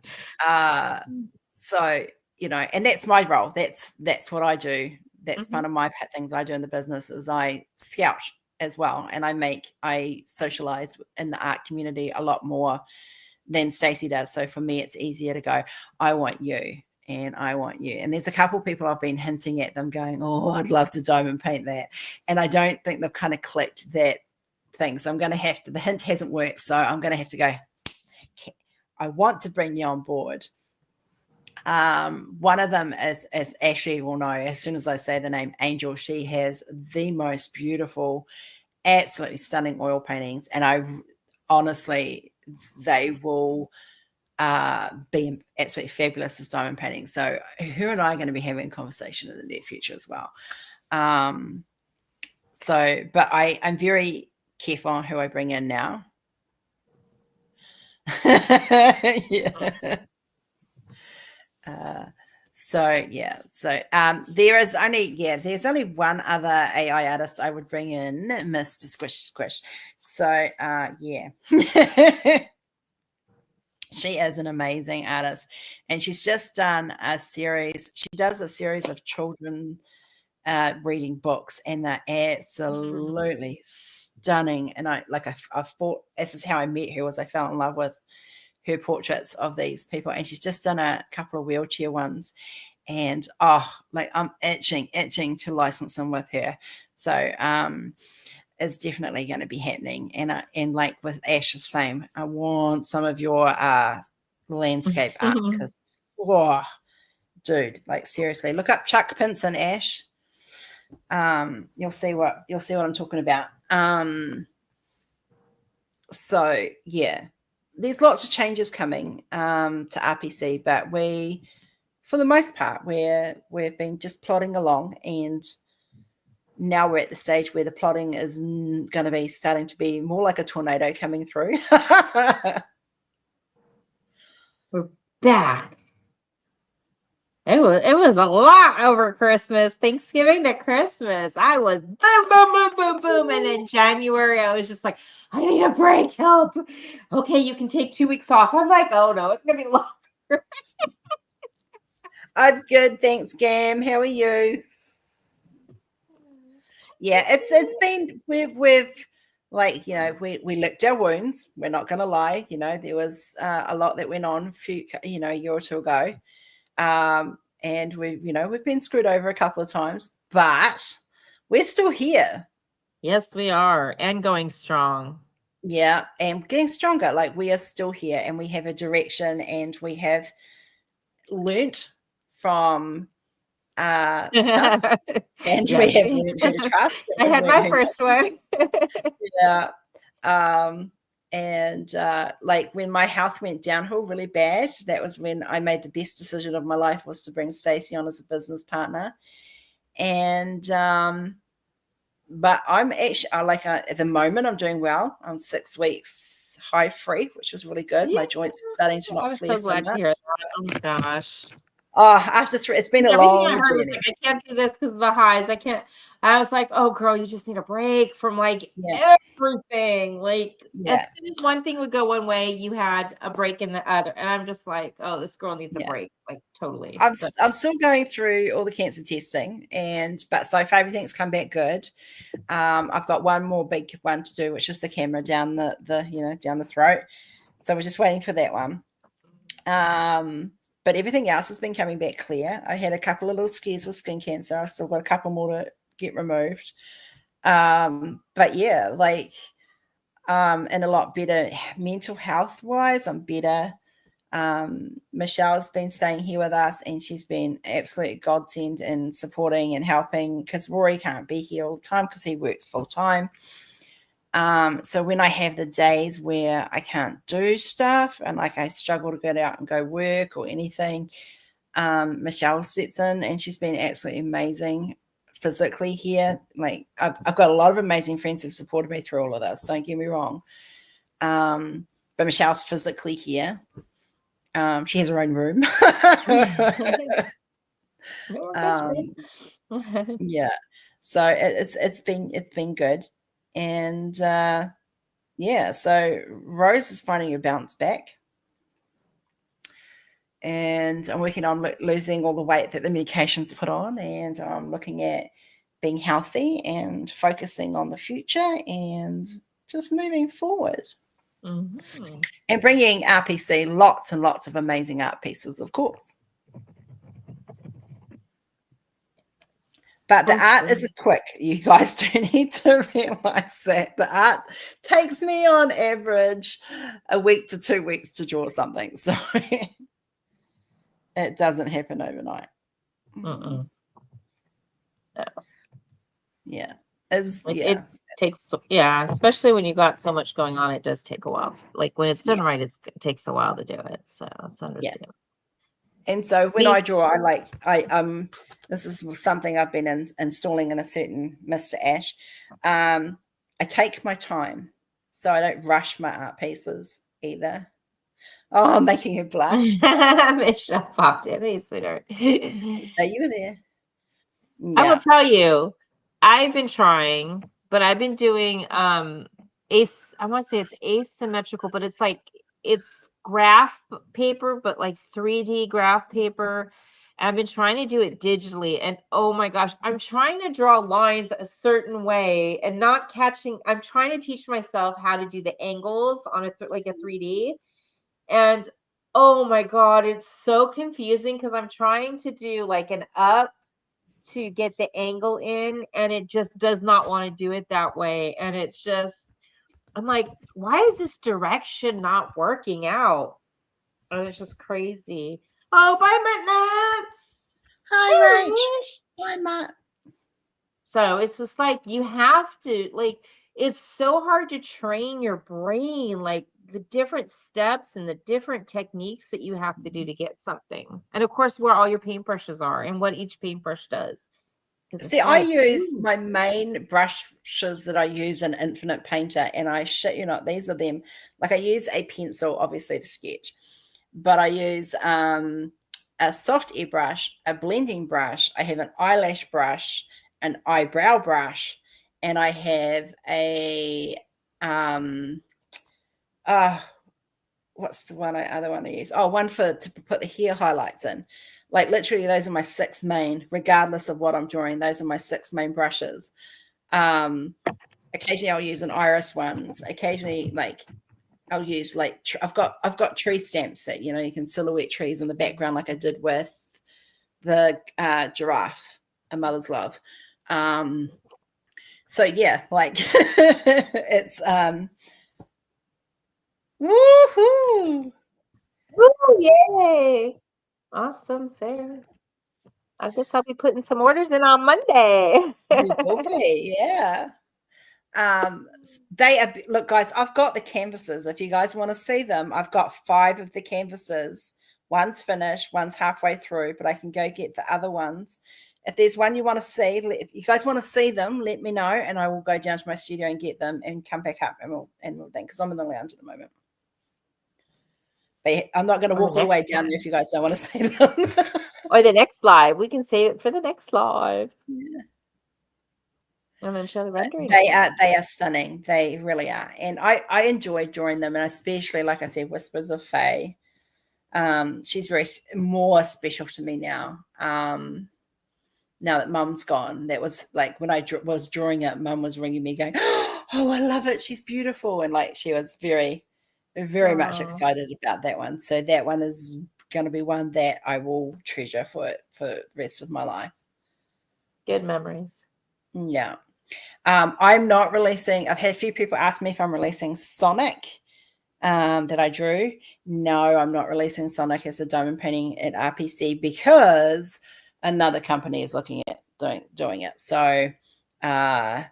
So, and that's my role. That's what I do. That's part of my things I do in the business, is I scout as well. And I socialize in the art community a lot more than Stacey does. So for me, it's easier to go, I want you and I want you. And there's a couple of people I've been hinting at them going, oh, I'd love to diamond paint that. And I don't think they've kind of clicked that thing. So I'm going to have to, the hint hasn't worked. So I'm going to have to go, I want to bring you on board. One of them is, as Ashley will know, as soon as I say the name, Angel. She has the most beautiful, absolutely stunning oil paintings, and I honestly, they will be absolutely fabulous as diamond paintings. So her and I are going to be having a conversation in the near future as well. So, but I'm very careful on who I bring in now. Yeah. So yeah, so there's only one other AI artist I would bring in, Mr. Squish Squish. So yeah. She is an amazing artist, and she's just done a series. She does a series of children reading books, and they're absolutely stunning. And I thought this is how I met her. Was I fell in love with her portraits of these people, and she's just done a couple of wheelchair ones, and like I'm itching to license them with her. So is definitely going to be happening. And like with Ash, the same. I want some of your landscape art because, whoa, dude, like seriously, look up Chuck Pinson, Ash. You'll see what I'm talking about. So yeah, there's lots of changes coming to RPC, but for the most part, we've been just plodding along, and now we're at the stage where the plotting is going to be starting to be more like a tornado coming through. We're back. It was a lot over Christmas, Thanksgiving to Christmas. I was boom, boom, boom, boom, boom. And then January, I was just like, I need a break. Help. Okay, you can take 2 weeks off. I'm like, oh no, it's going to be long. I'm good, thanks, Gam. How are you? Yeah, it's been we've like, you know, we licked our wounds. We're not going to lie. You know, there was a lot that went on a year or two ago, and we've been screwed over a couple of times, but we're still here. Yes, we are, and going strong. Yeah, and getting stronger. Like we are still here, and we have a direction, and we have learnt from stuff, and Yes. we have learned who to trust. I had my first one. Yeah. And like when my health went downhill really bad, that was when I made the best decision of my life, was to bring Stacy on as a business partner. And but I'm actually at the moment I'm doing well. I'm 6 weeks high free, which was really good. My joints are starting to not I'm flare so glad to much. hear that. Oh my gosh. After it's been a Everything long I heard was journey. like, I can't do this because of the highs. I was like, oh girl, you just need a break from like everything. Like as soon as one thing would go one way, you had a break in the other. And I'm just like, oh, this girl needs a break. Like totally. I'm still going through all the cancer testing, but so far everything's come back good. I've got one more big one to do, which is the camera down down the throat. So we're just waiting for that one. But everything else has been coming back clear. I had a couple of little scares with skin cancer. I've still got a couple more to get removed. But yeah, like and a lot better mental health wise. I'm better. Michelle's been staying here with us, and she's been absolute godsend in supporting and helping, because Rory can't be here all the time because he works full time. So when I have the days where I can't do stuff and like I struggle to get out and go work or anything, Michelle sets in, and she's been absolutely amazing physically here. Like I've got a lot of amazing friends who've supported me through all of this, don't get me wrong. But Michelle's physically here. She has her own room. Yeah. So it's been good. And so Rose is finding her bounce back. And I'm working on losing all the weight that the medications put on, and I'm looking at being healthy and focusing on the future and just moving forward. Mm-hmm. And bringing RPC lots and lots of amazing art pieces, of course. But the art isn't quick. You guys do need to realize that. The art takes me on average a week to 2 weeks to draw something. So it doesn't happen overnight. No. Yeah. It takes, especially when you got so much going on, it does take a while. Like when it's done right, it takes a while to do it. So it's understandable. And so when I draw, This is something I've been installing in a certain Mr. Ash. I take my time, so I don't rush my art pieces either. Oh, I'm making you blush. Michelle popped in. Hey, sweetheart. Oh, you were there. I will Yeah. tell you, I've been trying, but I've been doing I want to say it's asymmetrical, but it's like it's graph paper, but like 3D graph paper. And I've been trying to do it digitally, and oh my gosh, I'm trying to draw lines a certain way and not catching. I'm trying to teach myself how to do the angles on like a 3D, and oh my god, it's so confusing because I'm trying to do like an up to get the angle in, and it just does not want to do it that way. And it's just, I'm like, why is this direction not working out? And it's just crazy. Oh, bye, nuts. Hi, Rach. Wish. Hi, Matt. So it's just like you have to, like, it's so hard to train your brain, like the different steps and the different techniques that you have to do to get something. And of course, where all your paintbrushes are and what each paintbrush does. See, It's I like, use ooh. my main brushes that I use in Infinite Painter, and I shit you not, these are them. Like I use a pencil, obviously, to sketch, but I use a soft airbrush, a blending brush. I have an eyelash brush, an eyebrow brush, and I have a uh what's the other one I use? Oh, one to put the hair highlights in. Like literally, those are my six main, regardless of what I'm drawing. Those are my six main brushes. Occasionally, I'll use an iris ones. Occasionally, like I'll use like I've got tree stamps that you can silhouette trees in the background, like I did with the giraffe, A Mother's Love. So yeah, like it's woohoo. Woo, yay. Awesome, Sarah. I guess I'll be putting some orders in on Monday. You will be, yeah. They are, look, guys, I've got the canvases. If you guys want to see them, I've got 5 of the canvases. One's finished, one's halfway through, but I can go get the other ones. If there's one you want to see, if you guys want to see them, let me know, and I will go down to my studio and get them and come back up and we'll think, because I'm in the lounge at the moment. But I'm not going to walk all the way down there if you guys don't want to see them. Or the next live. We can save it for the next live. Yeah. I'm going to show the rendering. They are stunning. They really are. And I enjoy drawing them, and especially, like I said, Whispers of Faye. She's very more special to me now. Now that Mum's gone, that was like when I was drawing it, Mum was ringing me going, "Oh, I love it. She's beautiful," and like she was very, very much excited about that one. So that one is going to be one that I will treasure for the rest of my life. Good memories. Yeah. I'm not releasing. I've had a few people ask me if I'm releasing Sonic that I drew. No, I'm not releasing Sonic as a diamond painting at RPC because another company is looking at doing it. So the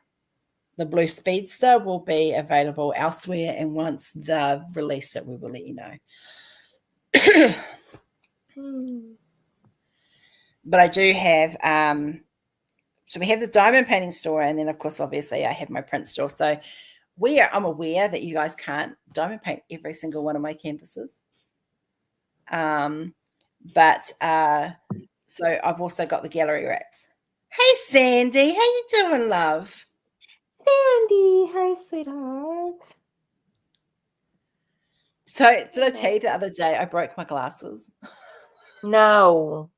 Blue Speedster will be available elsewhere, and once they've released it, we will let you know. But I do have so we have the diamond painting store, and then of course, obviously, I have my print store. So I'm aware that you guys can't diamond paint every single one of my canvases. But so I've also got the gallery wraps. Hey Sandy, how you doing, love? Sandy, hi, sweetheart. So did I tell you the other day I broke my glasses? No.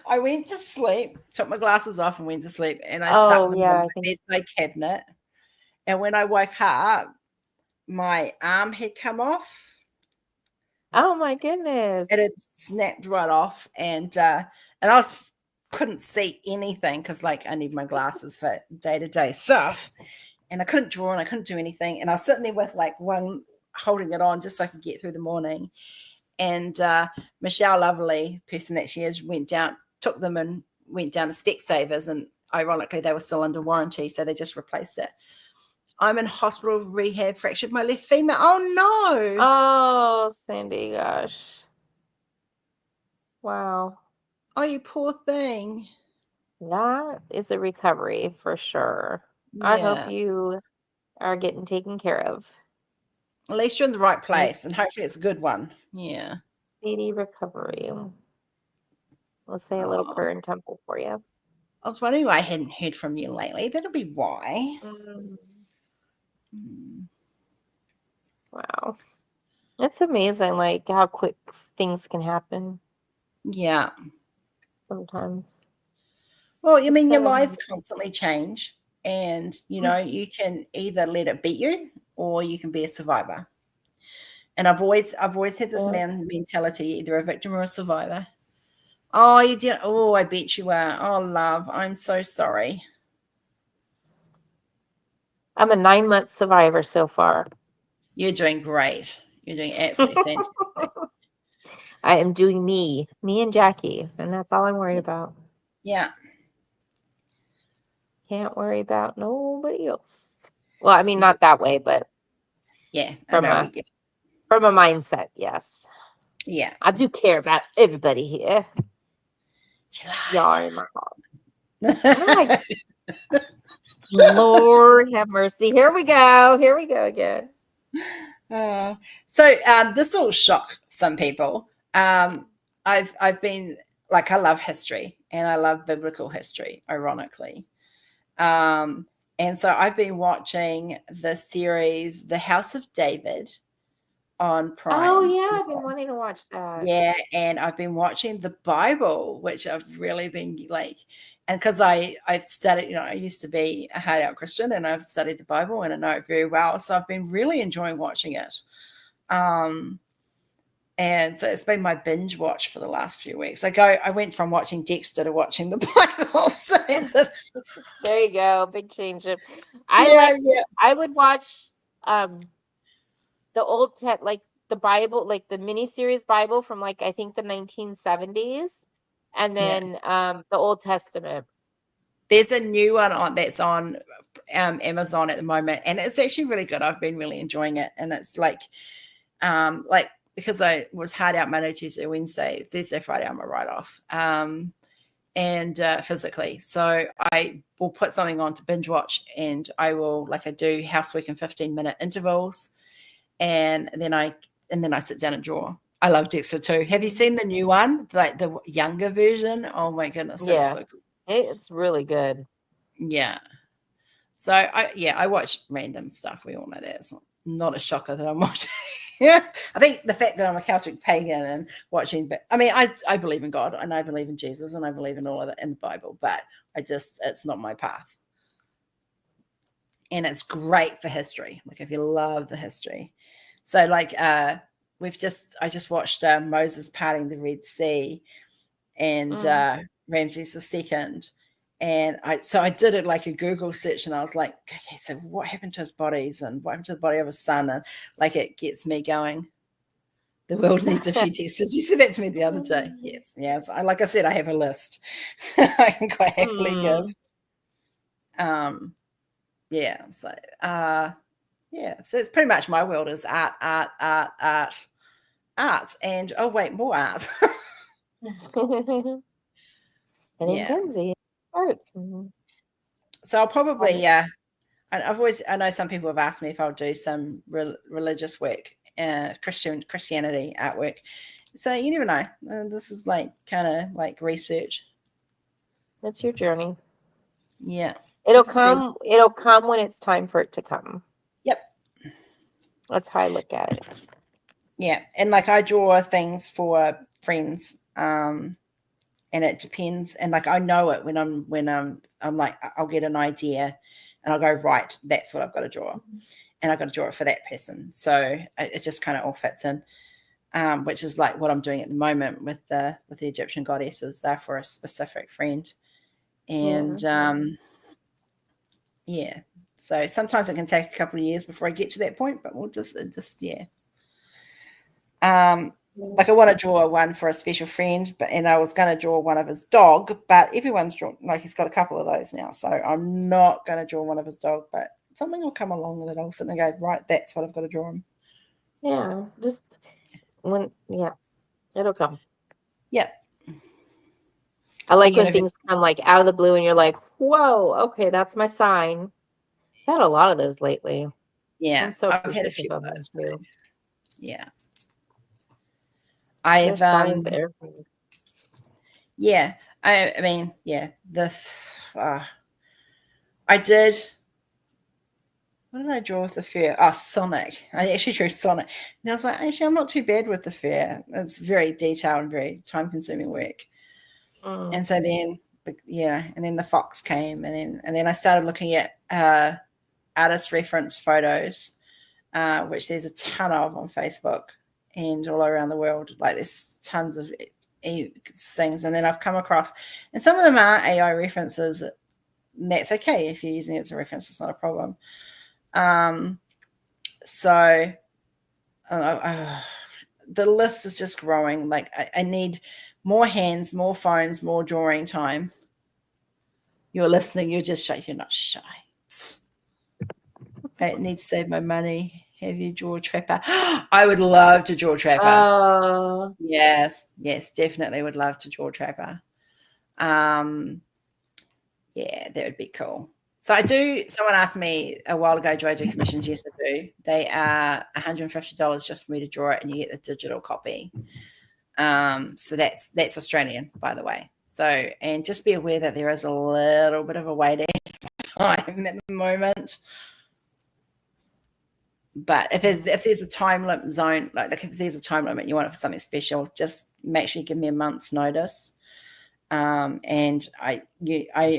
I went to sleep, took my glasses off and went to sleep, and I stuck them in my bedside cabinet. And when I woke up, my arm had come off. Oh my goodness. It had snapped right off, and I couldn't see anything because like I need my glasses for day-to-day stuff. And I couldn't draw and I couldn't do anything. And I was sitting there with like one holding it on just so I could get through the morning. And Michelle, lovely person that she is, took them and went down to Specsavers, and ironically they were still under warranty, so they just replaced it. I'm in hospital rehab, fractured my left femur. Oh no. Oh, Sandy, gosh. Wow. Oh, you poor thing. That is a recovery for sure. I hope Yeah. you are getting taken care of. At least you're in the right And a place, and hopefully it's a good one. Yeah. speedy recovery. We'll say a little Oh, prayer in temple for you. I was wondering why I hadn't heard from you lately. That'll be why. Mm, Mm. wow. It's amazing, like how quick things can happen Yeah. sometimes. Well, I It's mean, your so lives amazing. constantly change, and Mm. you can either let it beat you, or you can be a survivor. And I've always had this Yeah. mentality: either a victim or a survivor. Oh, you did. Oh, I bet you are. Oh, love, I'm so sorry. I'm a 9-month survivor so far. You're doing great. You're doing absolutely fantastic. I am doing me and Jackie, and that's all I'm worried about. Yeah, Can't worry about nobody else. Well, I mean, not that way, but yeah. I from know we a get. mindset, yes. Yeah, I do care about everybody here. she Y'all lied. are in my heart. My She Lord have mercy. Here we go. Here we go again. So this will shock some people. I've been like, I love history, and I love biblical history, ironically. Um, and so I've been watching the series The House of David on Oh Prime. yeah, I've been wanting to watch that. Yeah, and I've been watching the Bible, which I've really been like, and because I've studied, I used to be a hard out Christian, and I've studied the Bible and I know it very well. So I've been really enjoying watching it. Um, and so it's been my binge watch for the last few weeks. I went from watching Dexter to watching the Bible. So There you go. Big change up. I yeah, like yeah, I would watch um the like the Bible, like the miniseries Bible from like I think the 1970s, and yeah. then the Old Testament. There's a new one on that's on Amazon at the moment, and it's actually really good. I've been really enjoying it, and it's like because I was hard out Monday, Tuesday, Wednesday, Thursday, Friday, I'm a write off, and physically. So I will put something on to binge watch, and I will like I do housework in 15-minute intervals, and then I sit down and draw. I love Dexter too. Have you seen the new one, like the younger version? Oh my goodness, it's Yeah, so good. it's really good. Yeah. So I watch random stuff. We all know that. It's not a shocker that I'm watching. Yeah. I think the fact that I'm a Celtic pagan and watching, but I mean, I believe in God, and I believe in Jesus, and I believe in all of it in the Bible, but it's not my path. And it's great for history. Like if you love the history. So like I just watched Moses parting the Red Sea, and Mm. Ramses the second. And I did it like a Google search, and I was like, okay, so what happened to his bodies, and what happened to the body of his son? And like it gets me going. The world needs a few testers. You said that to me the other day. Yes. Like I said, I have a list I can quite happily give. Mm. Um, yeah. So yeah. So it's pretty much my world is art, and oh wait, more art. And in Yeah. Kenzie, art. Mhm. So I'll Um, probably I know some people have asked me if I'll do some religious work, Christianity artwork. So you never know. This is like kind of like research. It's your journey. Yeah. It'll Let's see. come. It'll come when it's time for it to come. Yep. That's how I look at it. Yeah. And like I draw things for friends. And it depends. And like I know it I'm like I'll get an idea, and I'll go, right, that's what I've got to draw, and I've got to draw it for that person. So it just kind of all fits in. Which is like what I'm doing at the moment with the Egyptian goddesses. They're for a specific friend, Yeah. and yeah. So sometimes it can take a couple of years before I get to that point, but we'll just yeah. Like I want to draw one for a special friend, and I was going to draw one of his dog, but everyone's drawn, like he's got a couple of those now, so I'm not going to draw one of his dog, but something will come along that I'll sit and go, right, that's what I've got to draw him. Yeah. Just when. Yeah. It'll come. Yep. I like when universe. things come like out of the blue and you're like, whoa, okay, that's my sign. I've had a lot of those lately. Yeah, I'm so I've had a appreciative few of of them those. too. Yeah, There's I've signs everywhere. yeah, I mean, yeah, I did. What did I draw with the fair? Oh, Sonic. I actually drew Sonic. And I was like, actually, I'm not too bad with the fair. It's very detailed and very time consuming work. Mm. And so then, and then the fox came, and then I started looking at artist reference photos, which there's a ton of on Facebook and all around the world. Like there's tons of things, and then I've come across, and some of them are AI references. And that's okay if you're using it as a reference; it's not a problem. So the list is just growing. Like I need more hands, more phones, more drawing time. You're listening. You're just shy. You're not shy. Psst. I need to save my money. Have you draw Trapper? I would love to draw Trapper. Yes, definitely would love to draw Trapper. Yeah, that would be cool. So I do. Someone asked me a while ago, do I do commissions? Yes, I do. They are $150 just for me to draw it, and you get the digital copy. So that's Australian, by the way. So, and just be aware that there is a little bit of a waiting time at the moment. But if there's a time limit zone, like if there's a time limit, you want it for something special, just make sure you give me a month's notice. And I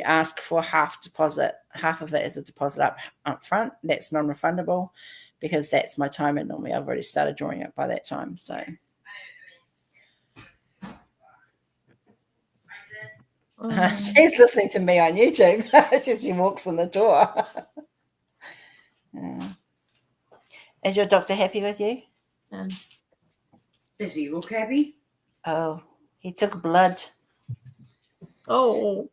ask for half deposit. Half of it is a deposit up front. That's non-refundable because that's my time, and normally I've already started drawing it by that time. So she's listening to me on YouTube. She walks in the door. Is your doctor happy with you? Does he look happy? Oh, he took blood. Oh.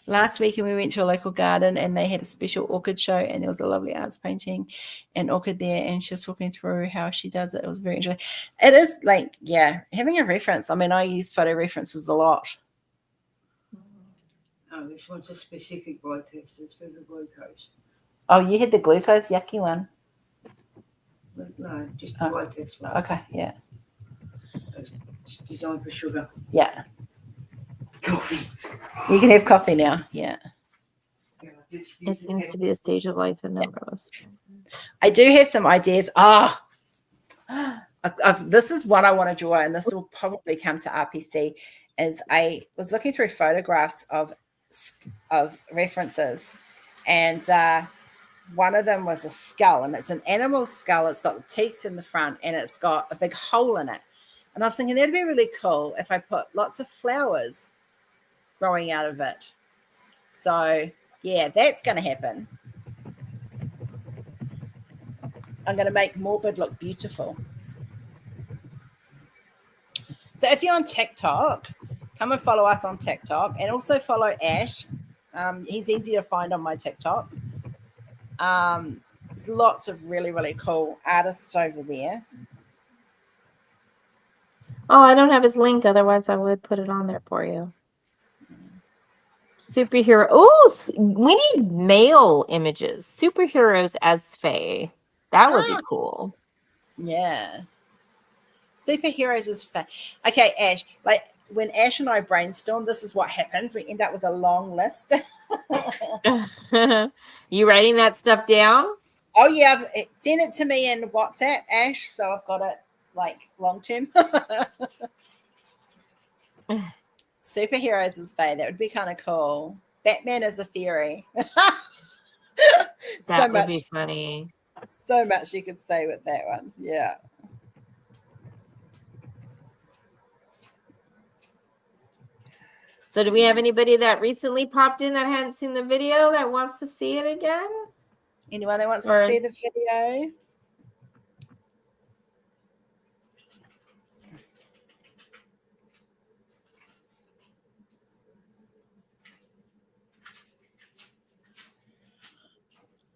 Last weekend we went to a local garden and they had a special orchid show, and there was a lovely arts painting and orchid there, and she was talking through how she does it. It was very interesting. It is like, yeah, having a reference. I mean, I use photo references a lot. Oh, this one's a specific blood test. It's for the glucose. Oh, you had the glucose yucky one. No, just the blood test one. Okay, yeah. It's designed for sugar. Yeah. Coffee. You can have coffee now. Yeah. It seems to be a stage of life in Melrose. I do have some ideas. This is what I want to draw, and this will probably come to RPC. Is I was looking through photographs of references, and one of them was a skull, and it's an animal skull. It's got the teeth in the front, and it's got a big hole in it. And I was thinking that'd be really cool if I put lots of flowers growing out of it. So yeah, that's going to happen. I'm going to make Morbid look beautiful. So if you're on TikTok, come and follow us on TikTok, and also follow Ash. He's easy to find on my TikTok. There's lots of really, really cool artists over there. Oh, I don't have his link. Otherwise, I would put it on there for you. Superhero. Oh, we need male images. Superheroes as Faye. That would be cool. Yeah. Superheroes is fun. Okay, Ash. Like when Ash and I brainstorm, this is what happens. We end up with a long list. You writing that stuff down? Oh yeah, send it to me in WhatsApp, Ash. So I've got it like long term. Superheroes is Faye. That would be kind of cool. Batman is a fairy. That would be funny. So much you could say with that one. Yeah. So do we have anybody that recently popped in that hadn't seen the video that wants to see it again? Anyone that wants to see the video?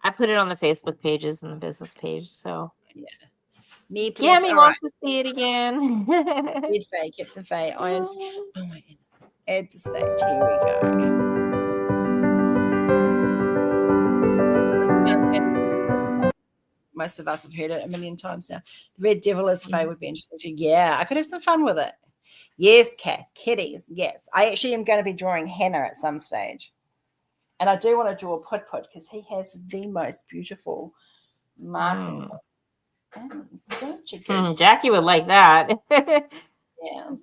I put it on the Facebook pages and the business page. So yeah. Me, please. Cammy wants to see it again. Red Faye, Captain Faye, Iron. Oh my goodness. Add to stage. Here we go. Most of us have heard it a million times now. The Red Devil is Faye would be interesting too. Yeah, I could have some fun with it. Yes, Kath. Kitties. Yes. I actually am going to be drawing Hannah at some stage. And I do want to draw Pud because he has the most beautiful markings. Don't you, Giggles? Jackie would like that. Yes.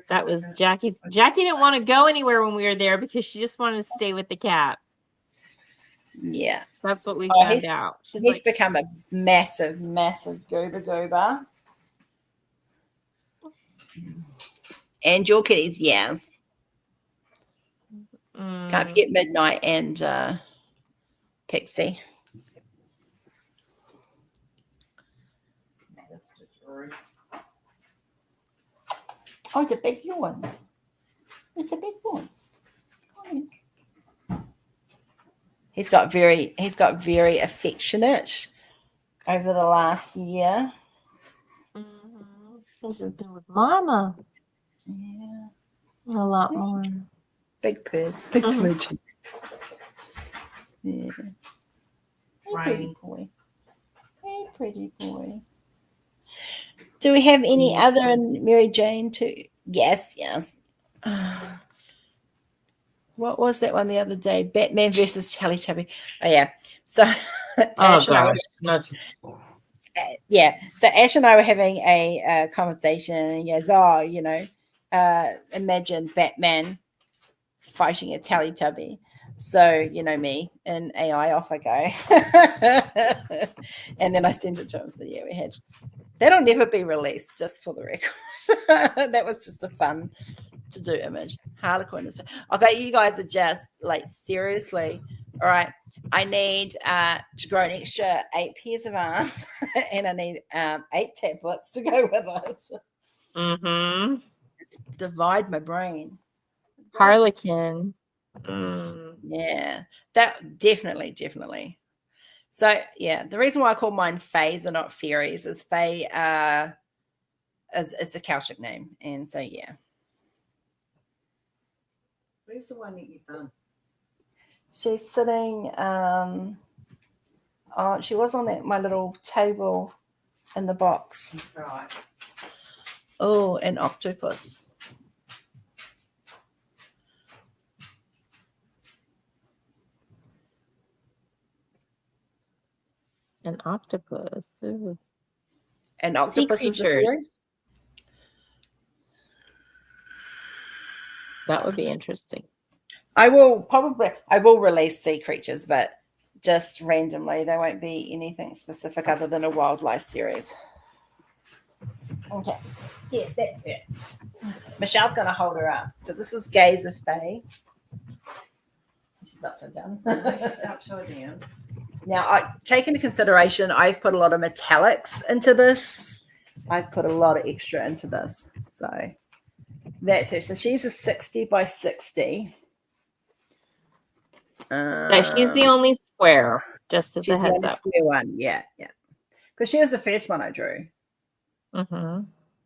That was Jackie's. Jackie didn't want to go anywhere when we were there because she just wanted to stay with the cat. Yeah. That's what we found out. He's become a massive, massive goober. And your kitties, yes. Can't forget Midnight and Pixie. Oh, the big ones. It's a big ones. He's got very affectionate over the last year. This has been with Mama. Yeah. A lot more. Big purse, big smooches. Yeah. Hey, pretty boy. Hey, pretty boy. Do we have any other in Mary Jane too? Yes. What was that one the other day? Batman versus Teletubby. Oh yeah. So Ash and I so Ash and I were having a conversation, and he goes, "Oh, imagine Batman fighting a Teletubby." So me and AI, off I go, and then I sent it to him. So yeah, we had. That'll never be released, just for the record. That was just a fun to do image. Harlequin is okay. You guys are just like seriously. All right. I need to grow an extra 8 pairs of arms, and I need 8 tablets to go with it. It's divide my brain. Harlequin. Yeah, that definitely. So yeah, the reason why I call mine fays and not fairies is fae is the Celtic name, and so yeah. Where's the one that you've done? She's sitting. She was on my little table in the box. Right. Oh, an octopus. An octopus. Ooh. An octopus Sea is a fairy? That would be interesting. I will release sea creatures, but just randomly. There won't be anything specific other than a wildlife series. Okay. Yeah, that's fair. Michelle's going to hold her up. So this is Gaze of Fae. She's upside down. Upside down. Now, take into consideration, I've put a lot of metallics into this. I've put a lot of extra into this. So that's her. So she's a 60 by 60. She's the only square, just as a heads up. Square one, yeah. Because she was the first one I drew. Mm-hmm.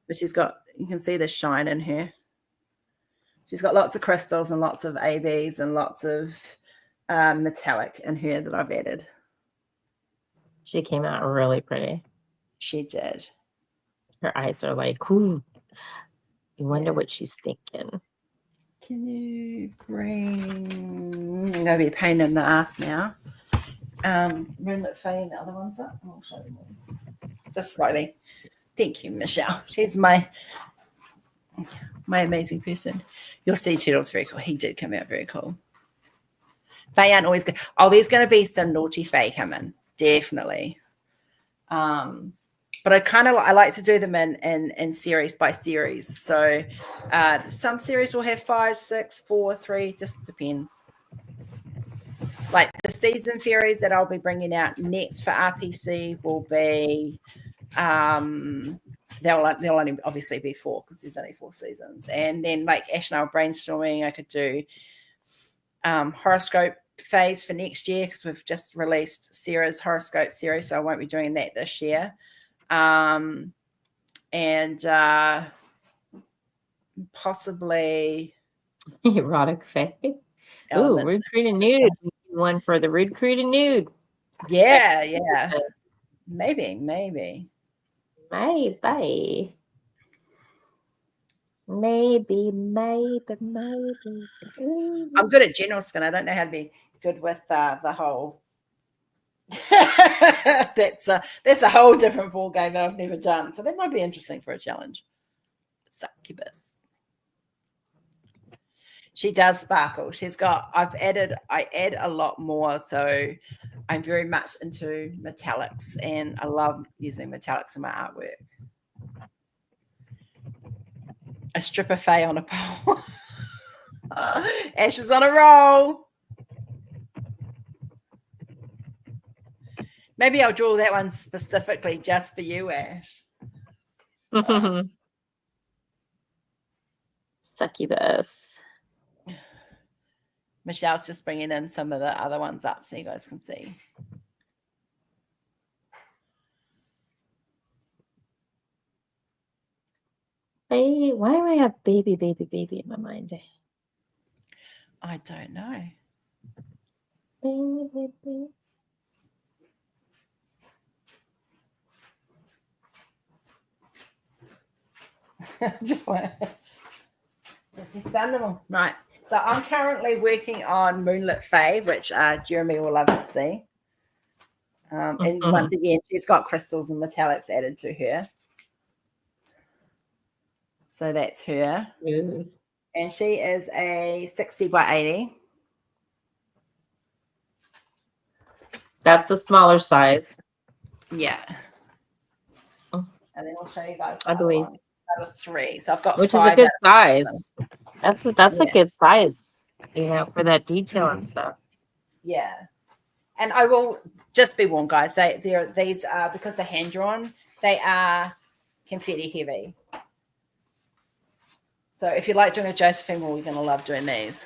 But she's got, you can see the shine in her. She's got lots of crystals and lots of ABs and lots of metallic in her that I've added. She came out really pretty. She did. Her eyes are like, ooh. You wonder what she's thinking. Can you bring... I'm going to be a pain in the ass now. Room that Faye and the other ones up. I'll show you more. Just slightly. Thank you, Michelle. She's my amazing person. Your sea turtle's very cool. He did come out very cool. Faye aren't always good. Oh, there's going to be some naughty Faye coming. Definitely. But I like to do them in series by series. So some series will have 5, 6, 4, 3, just depends. Like the season fairies that I'll be bringing out next for RPC will be, they'll only obviously be 4 because there's only 4 seasons. And then like Ash and I were brainstorming, I could do horoscope phase for next year because we've just released Sarah's horoscope series, so I won't be doing that this year. And possibly Erotic fae. Ooh, elements. rude, crude, and nude. One for the rude, crude, and nude. Yeah, maybe. Maybe. Maybe. I'm good at general skin. I don't know how to be good with the whole. That's a whole different ball game that I've never done. So that might be interesting for a challenge. Succubus. She does sparkle. I add a lot more. So I'm very much into metallics and I love using metallics in my artwork. A stripper fae on a pole. Ash is on a roll. Maybe I'll draw that one specifically just for you, Ash. Succubus. Michelle's just bringing in some of the other ones up so you guys can see. Hey, why do I have baby in my mind? I don't know. Baby. It's expandable. Right. So I'm currently working on Moonlit Fae, which Jeremy will love to see. And once again, she's got crystals and metallics added to her. So that's her. And she is a 60 by 80. That's the smaller size. Yeah. Oh. And then I'll show you guys. I believe. Out of 3. So I've got which 5. Is a good size. That's a good size, for that detail and stuff. Yeah. And I will just be warned, guys. These are, because they're hand drawn, they are confetti heavy. So if you like doing a Josephine, well, you're going to love doing these.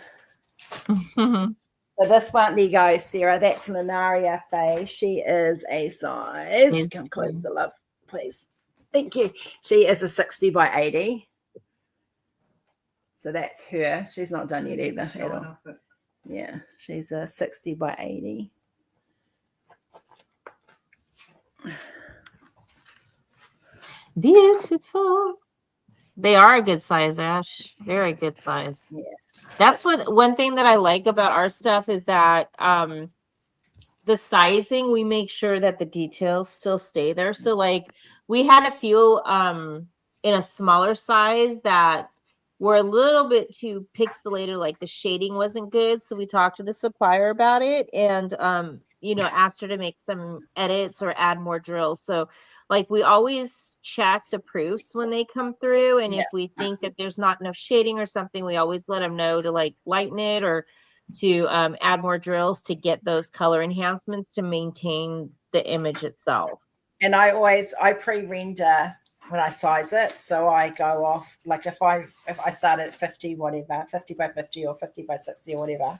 So this one, there you go, Sarah. That's Lunaria Faye. She is a size. Come close to love, please. Thank you. She is a 60 by 80. So that's her. She's not done yet either. At all. Yeah, she's a 60 by 80. Beautiful. They are a good size, Ash. Very good size. Yeah. That's one thing that I like about our stuff is that the sizing, we make sure that the details still stay there. So like we had a few in a smaller size that were a little bit too pixelated, like the shading wasn't good. So we talked to the supplier about it and asked her to make some edits or add more drills. So like we always check the proofs when they come through. And if we think that there's not enough shading or something, we always let them know to like lighten it or to add more drills to get those color enhancements to maintain the image itself. And I pre-render when I size it. So I go off, like if I start at 50, whatever, 50 by 50 or 50 by 60 or whatever.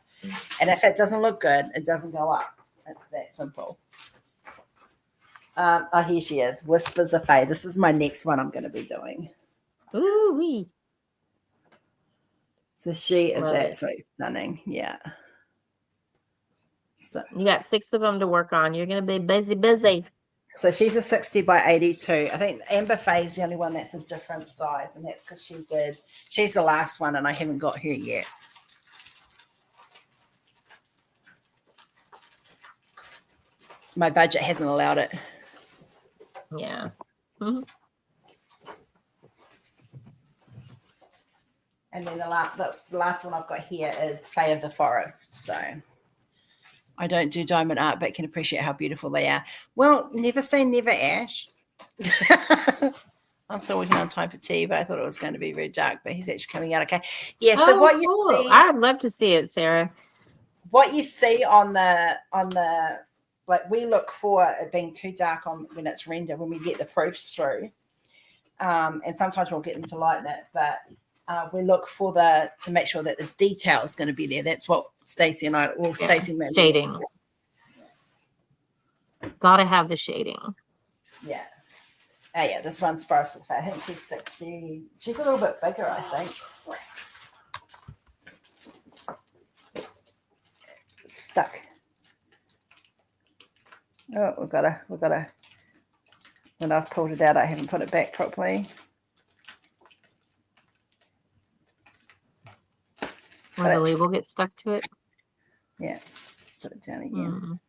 And if it doesn't look good, it doesn't go up. It's that simple. Here she is. Whispers of Fae. This is my next one I'm going to be doing. Ooh-wee. So she is absolutely stunning. Yeah. So you got 6 of them to work on. You're going to be busy. So she's a 60 by 82. I think Amber Faye is the only one that's a different size, and that's because she's the last one, and I haven't got her yet. My budget hasn't allowed it. Yeah. Mm-hmm. And then the last one I've got here is Fae of the Forest. So I don't do diamond art, but can appreciate how beautiful they are. Well, never say never, Ash. I'm still working on time for tea, but I thought it was going to be very dark, but he's actually coming out okay. Yeah, so what you see, I'd love to see it, Sarah. What you see on the like we look for it being too dark on when it's rendered, when we get the proofs through. And sometimes we'll get them to lighten it, but we look for to make sure that the detail is going to be there. That's what Stacy and I, Stacy shading. Gotta have the shading. Yeah. Oh yeah, this one's Forest of Fae. I think she's 60. She's a little bit bigger, I think. It's stuck. Oh, we've got to. When I've pulled it out, I haven't put it back properly. When the label gets stuck to it. Yeah, put it down again. Mm.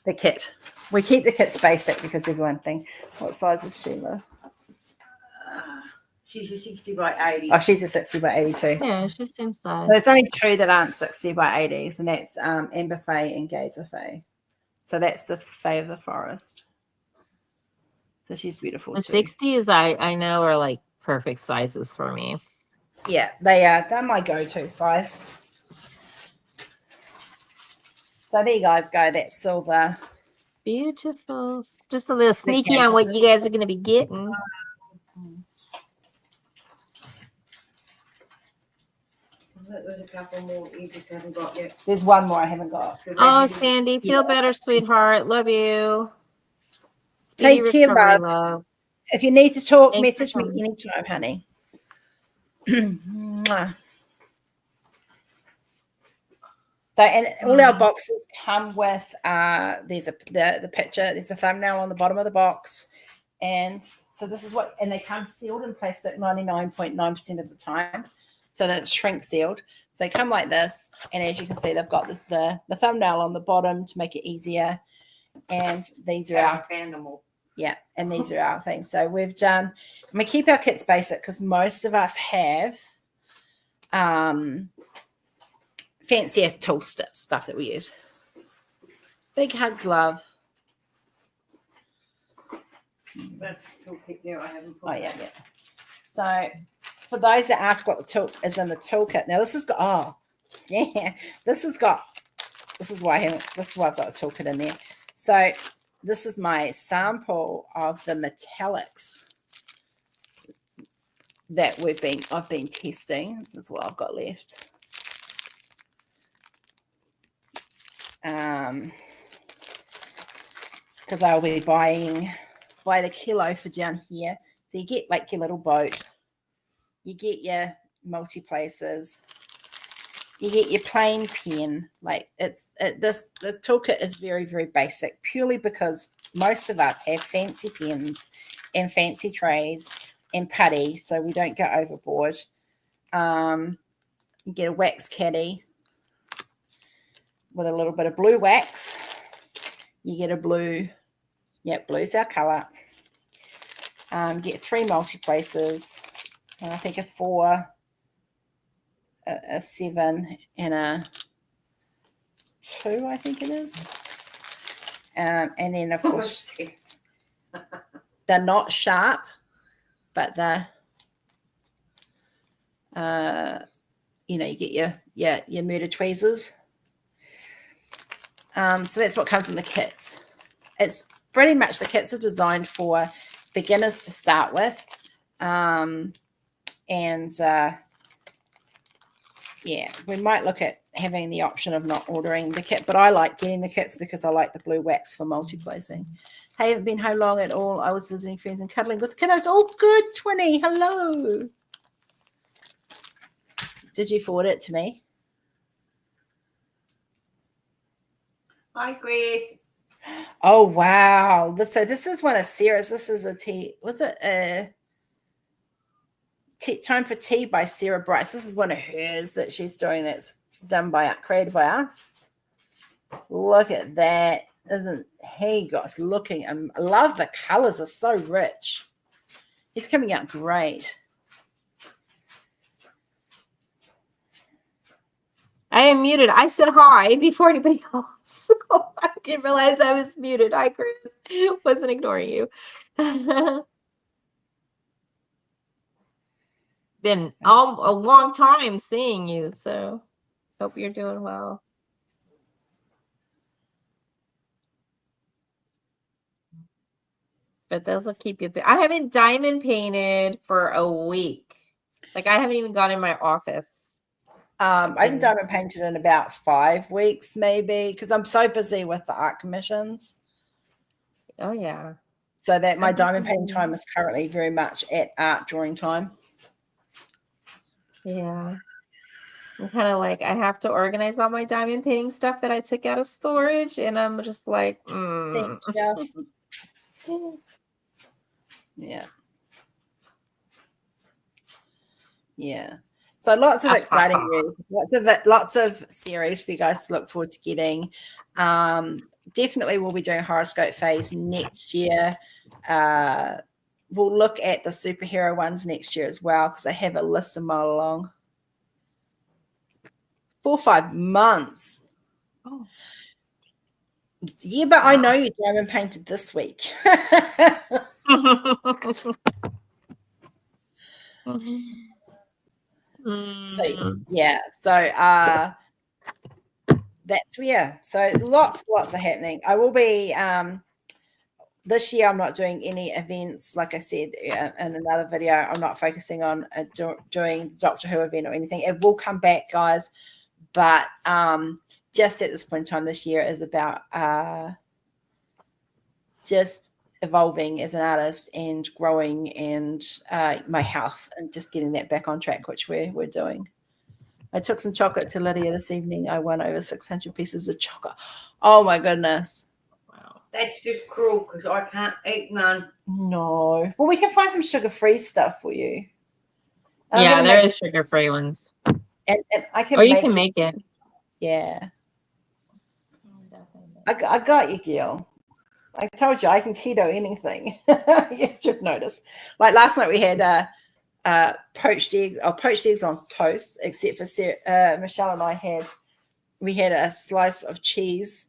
The kit. We keep the kits basic because everyone thinks, what size is Sheila? She's a 60 by 80. Oh, she's a 60 by 82. Yeah, she's the same size. So there's only two that aren't 60 by 80s, and that's Amber Fae and Gazer Fae. So that's the Fae of the Forest. So she's beautiful The too. 60s, I know, are like perfect sizes for me. Yeah, they are. They're my go-to size. So there you guys go. That's silver. Beautiful. Just a little sneaky on what you guys are going to be getting. There's a couple more you just haven't got yet. There's one more I haven't got. Oh, Sandy, feel better, sweetheart. Love you. Speedy Take care, recovery, love. If you need to talk, Thanks message for me coming. anytime, honey. Mwah. So, and all our boxes come with there's the picture, there's a thumbnail on the bottom of the box, and so this is what, and they come sealed in plastic 99.9% of the time, so that it's shrink sealed. So they come like this, and as you can see, they've got the thumbnail on the bottom to make it easier, and these are our animal. Yeah, and these are our things. So we've done, and we keep our kits basic because most of us have fancy ass tool stuff that we use. Big hugs, love. That's toolkit there. I haven't put Oh yeah. So for those that ask what the tool is in the toolkit, now this has got this is why I've got the toolkit in there. So this is my sample of the metallics that I've been testing. This is what I've got left. Because I'll be buying by the kilo for down here. So you get like your little boat, you get your multi-places, you get your plain pen. Like the toolkit is very, very basic, purely because most of us have fancy pens and fancy trays and putty, so we don't go overboard. You get a wax caddy with a little bit of blue wax. You get a blue, blue's our colour. Get 3 multi-places, and I think a 4, a 7, and a 2, I think it is. And then, of course, they're not sharp, but they're, you get your murder tweezers. So that's what comes in the kits. It's pretty much, the kits are designed for beginners to start with. We might look at having the option of not ordering the kit, but I like getting the kits because I like the blue wax for multi-placing. Hey, haven't been home long at all. I was visiting friends and cuddling with the kiddos. All good, Twinny. Hello. Did you forward it to me? Hi, Grace. Oh, wow. This is one of Sarah's. This is a tea. Was it a Time for Tea by Sarah Bryce? This is one of hers that she's doing, that's created by us. Look at that. Isn't he got looking? I love the colors, are so rich. He's coming out great. I am muted. I said hi before anybody else. I didn't realize I was muted. Hi, Chris. Wasn't ignoring you. Been a long time seeing you, so hope you're doing well. But those will keep you. I haven't diamond painted for a week. Like, I haven't even gone in my office. I haven't diamond painted in about 5 weeks, maybe, because I'm so busy with the art commissions. Oh, yeah. So that my diamond painting time is currently very much at art drawing time. Yeah. I'm kind of like, I have to organize all my diamond painting stuff that I took out of storage, and I'm just like, Thanks, Jeff. Yeah. Yeah. So lots of exciting news, lots of series for you guys to look forward to getting. Definitely we'll be doing a horoscope phase next year. We'll look at the superhero ones next year as well, because I have a list a mile long. 4 or 5 months. Oh. Yeah, but I know you diamond painted this week. So yeah, so so lots are happening. I will be this year I'm not doing any events, like I said in another video. I'm not focusing on doing the Doctor Who event or anything. It will come back, guys, but just at this point in time this year is about just evolving as an artist and growing, and my health, and just getting that back on track, which we're doing. I took some chocolate to Lydia this evening. I won over 600 pieces of chocolate. Oh my goodness. Wow. That's just cruel, because I can't eat none. No. Well, we can find some sugar-free stuff for you. Yeah, there is sugar-free ones. And I can you can make it. Yeah. I got you, Gil. I told you I can keto anything. You should notice. Like last night we had poached eggs on toast, except for Michelle and I had a slice of cheese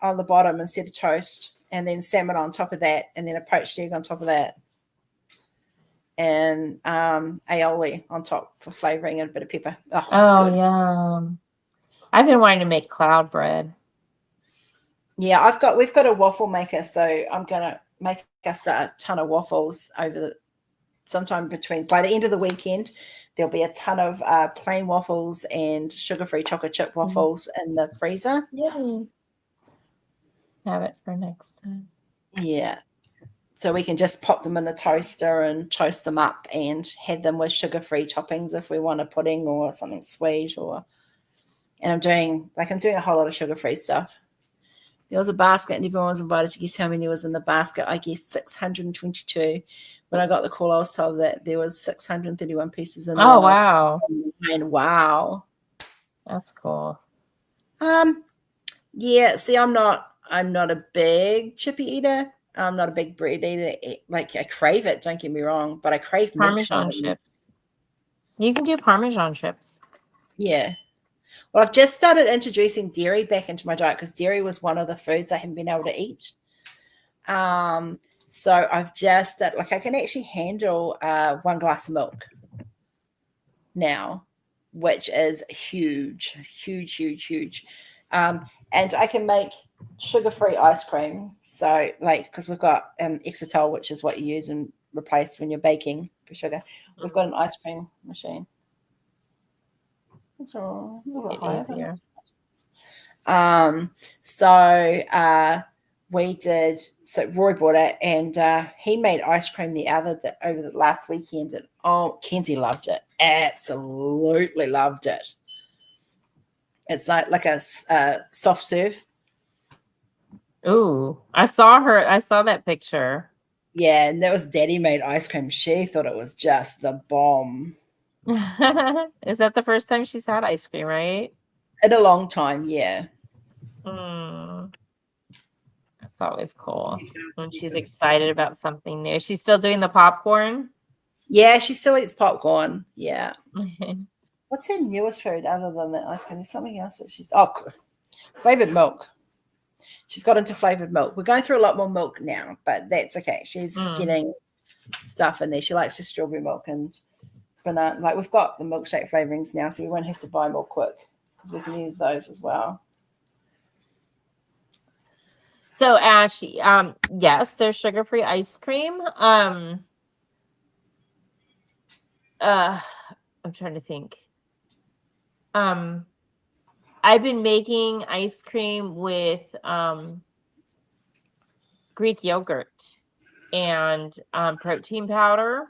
on the bottom instead of toast, and then salmon on top of that, and then a poached egg on top of that, and aioli on top for flavoring and a bit of pepper. Oh, good. Yeah. I've been wanting to make cloud bread. Yeah, we've got a waffle maker, so I'm gonna make us a ton of waffles sometime by the end of the weekend. There'll be a ton of plain waffles and sugar-free chocolate chip waffles in the freezer. Yay. Have it for next time. Yeah. So we can just pop them in the toaster and toast them up and have them with sugar-free toppings if we want a pudding or something sweet. And I'm doing a whole lot of sugar-free stuff. There was a basket and everyone was invited to guess how many was in the basket. I guessed 622. When I got the call, I was told that there was 631 pieces in there. Oh, wow. Wow. That's cool. Yeah, see, I'm not a big chippy eater. I'm not a big bread eater. Like, I crave it, don't get me wrong, but I crave Parmesan chips. You can do Parmesan chips. Yeah. Well, I've just started introducing dairy back into my diet, because dairy was one of the foods I haven't been able to eat. So I've just I can actually handle 1 glass of milk now, which is huge. And I can make sugar-free ice cream. So because we've got Exotol, which is what you use and replace when you're baking for sugar. We've got an ice cream machine. It's all a little bit higher. So Roy bought it, and he made ice cream over the last weekend, and Kenzie loved it. Absolutely loved it. It's like a soft serve. Ooh, I saw that picture. Yeah, and that was Daddy made ice cream. She thought it was just the bomb. Is that the first time she's had ice cream, right? In a long time, yeah. That's always cool when she's excited about something new. She's still doing the popcorn? Yeah, she still eats popcorn. Yeah. What's her newest food other than the ice cream? There's something else that flavored milk. She's got into flavored milk. We're going through a lot more milk now, but that's okay. She's getting stuff in there. She likes the strawberry milk and banana. Like, we've got the milkshake flavorings now, so we won't have to buy more quick, because we can use those as well. So, Ash, yes, there's sugar-free ice cream. I'm trying to think. I've been making ice cream with Greek yogurt. and protein powder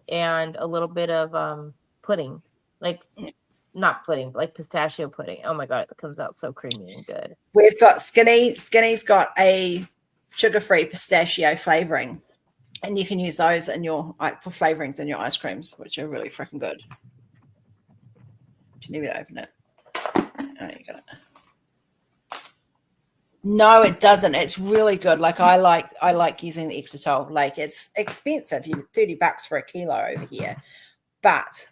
and a little bit of pudding, like not pudding, but like pistachio pudding. Oh my God, it comes out so creamy and good. We've got Skinny's got a sugar-free pistachio flavoring, and you can use those in your for flavorings in your ice creams, which are really freaking good. Do you need me to open it? Oh, you got it. No, it doesn't. It's really good. Like I like using the Exitol. Like it's expensive. You $30 for a kilo over here, but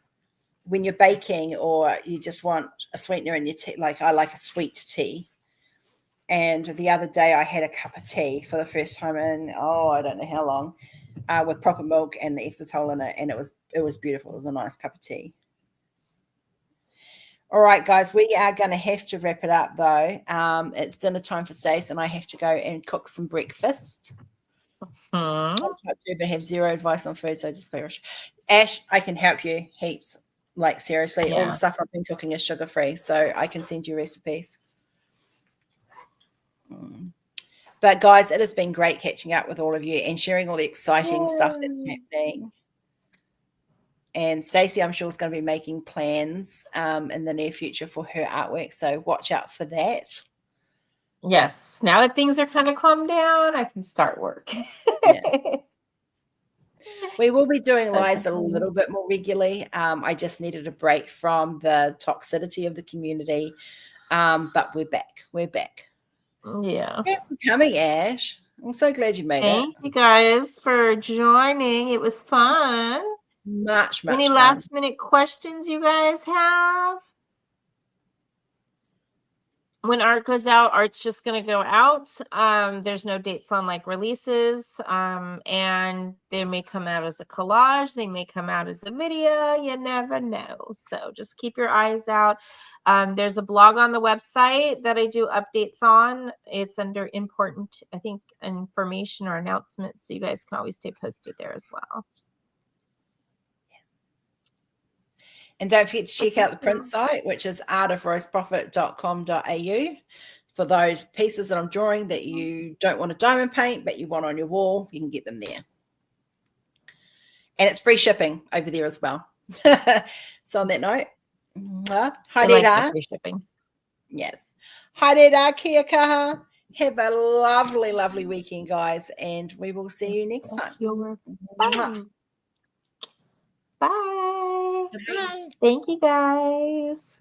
when you're baking or you just want a sweetener in your tea, like I like a sweet tea. And the other day I had a cup of tea for the first time in I don't know how long, with proper milk and the Exitol in it, and it was beautiful. It was a nice cup of tea. All right, guys, we are going to have to wrap it up, though. It's dinner time for Stace, and I have to go and cook some breakfast. I do, but have zero advice on food, so just be rich. Ash, I can help you heaps. Like, seriously, all the stuff I've been cooking is sugar-free, so I can send you recipes. But, guys, it has been great catching up with all of you and sharing all the exciting stuff that's happening. And Stacey, I'm sure, is going to be making plans in the near future for her artwork. So watch out for that. Yes. Now that things are kind of calmed down, I can start work. Yeah. We will be doing lives a little bit more regularly. I just needed a break from the toxicity of the community. But we're back. We're back. Yeah. Thanks for coming, Ash. I'm so glad you made it. Thank you guys for joining. It was fun. Much Any fun. last minute questions you guys have? When art goes out, art's just going to go out. There's no dates on like releases. And they may come out as a collage. They may come out as a video. You never know. So just keep your eyes out. There's a blog on the website that I do updates on. It's under important, I think, information or announcements. So you guys can always stay posted there as well. And don't forget to check out the print site, which is artofroseprofit.com.au. For those pieces that I'm drawing that you don't want to diamond paint, but you want on your wall, you can get them there. And it's free shipping over there as well. So on that note, hi there. Free shipping. Yes. Hi there, kia kaha. Have a lovely, lovely weekend, guys. And we will see you next time. Bye. Bye. Bye. Thank you, guys.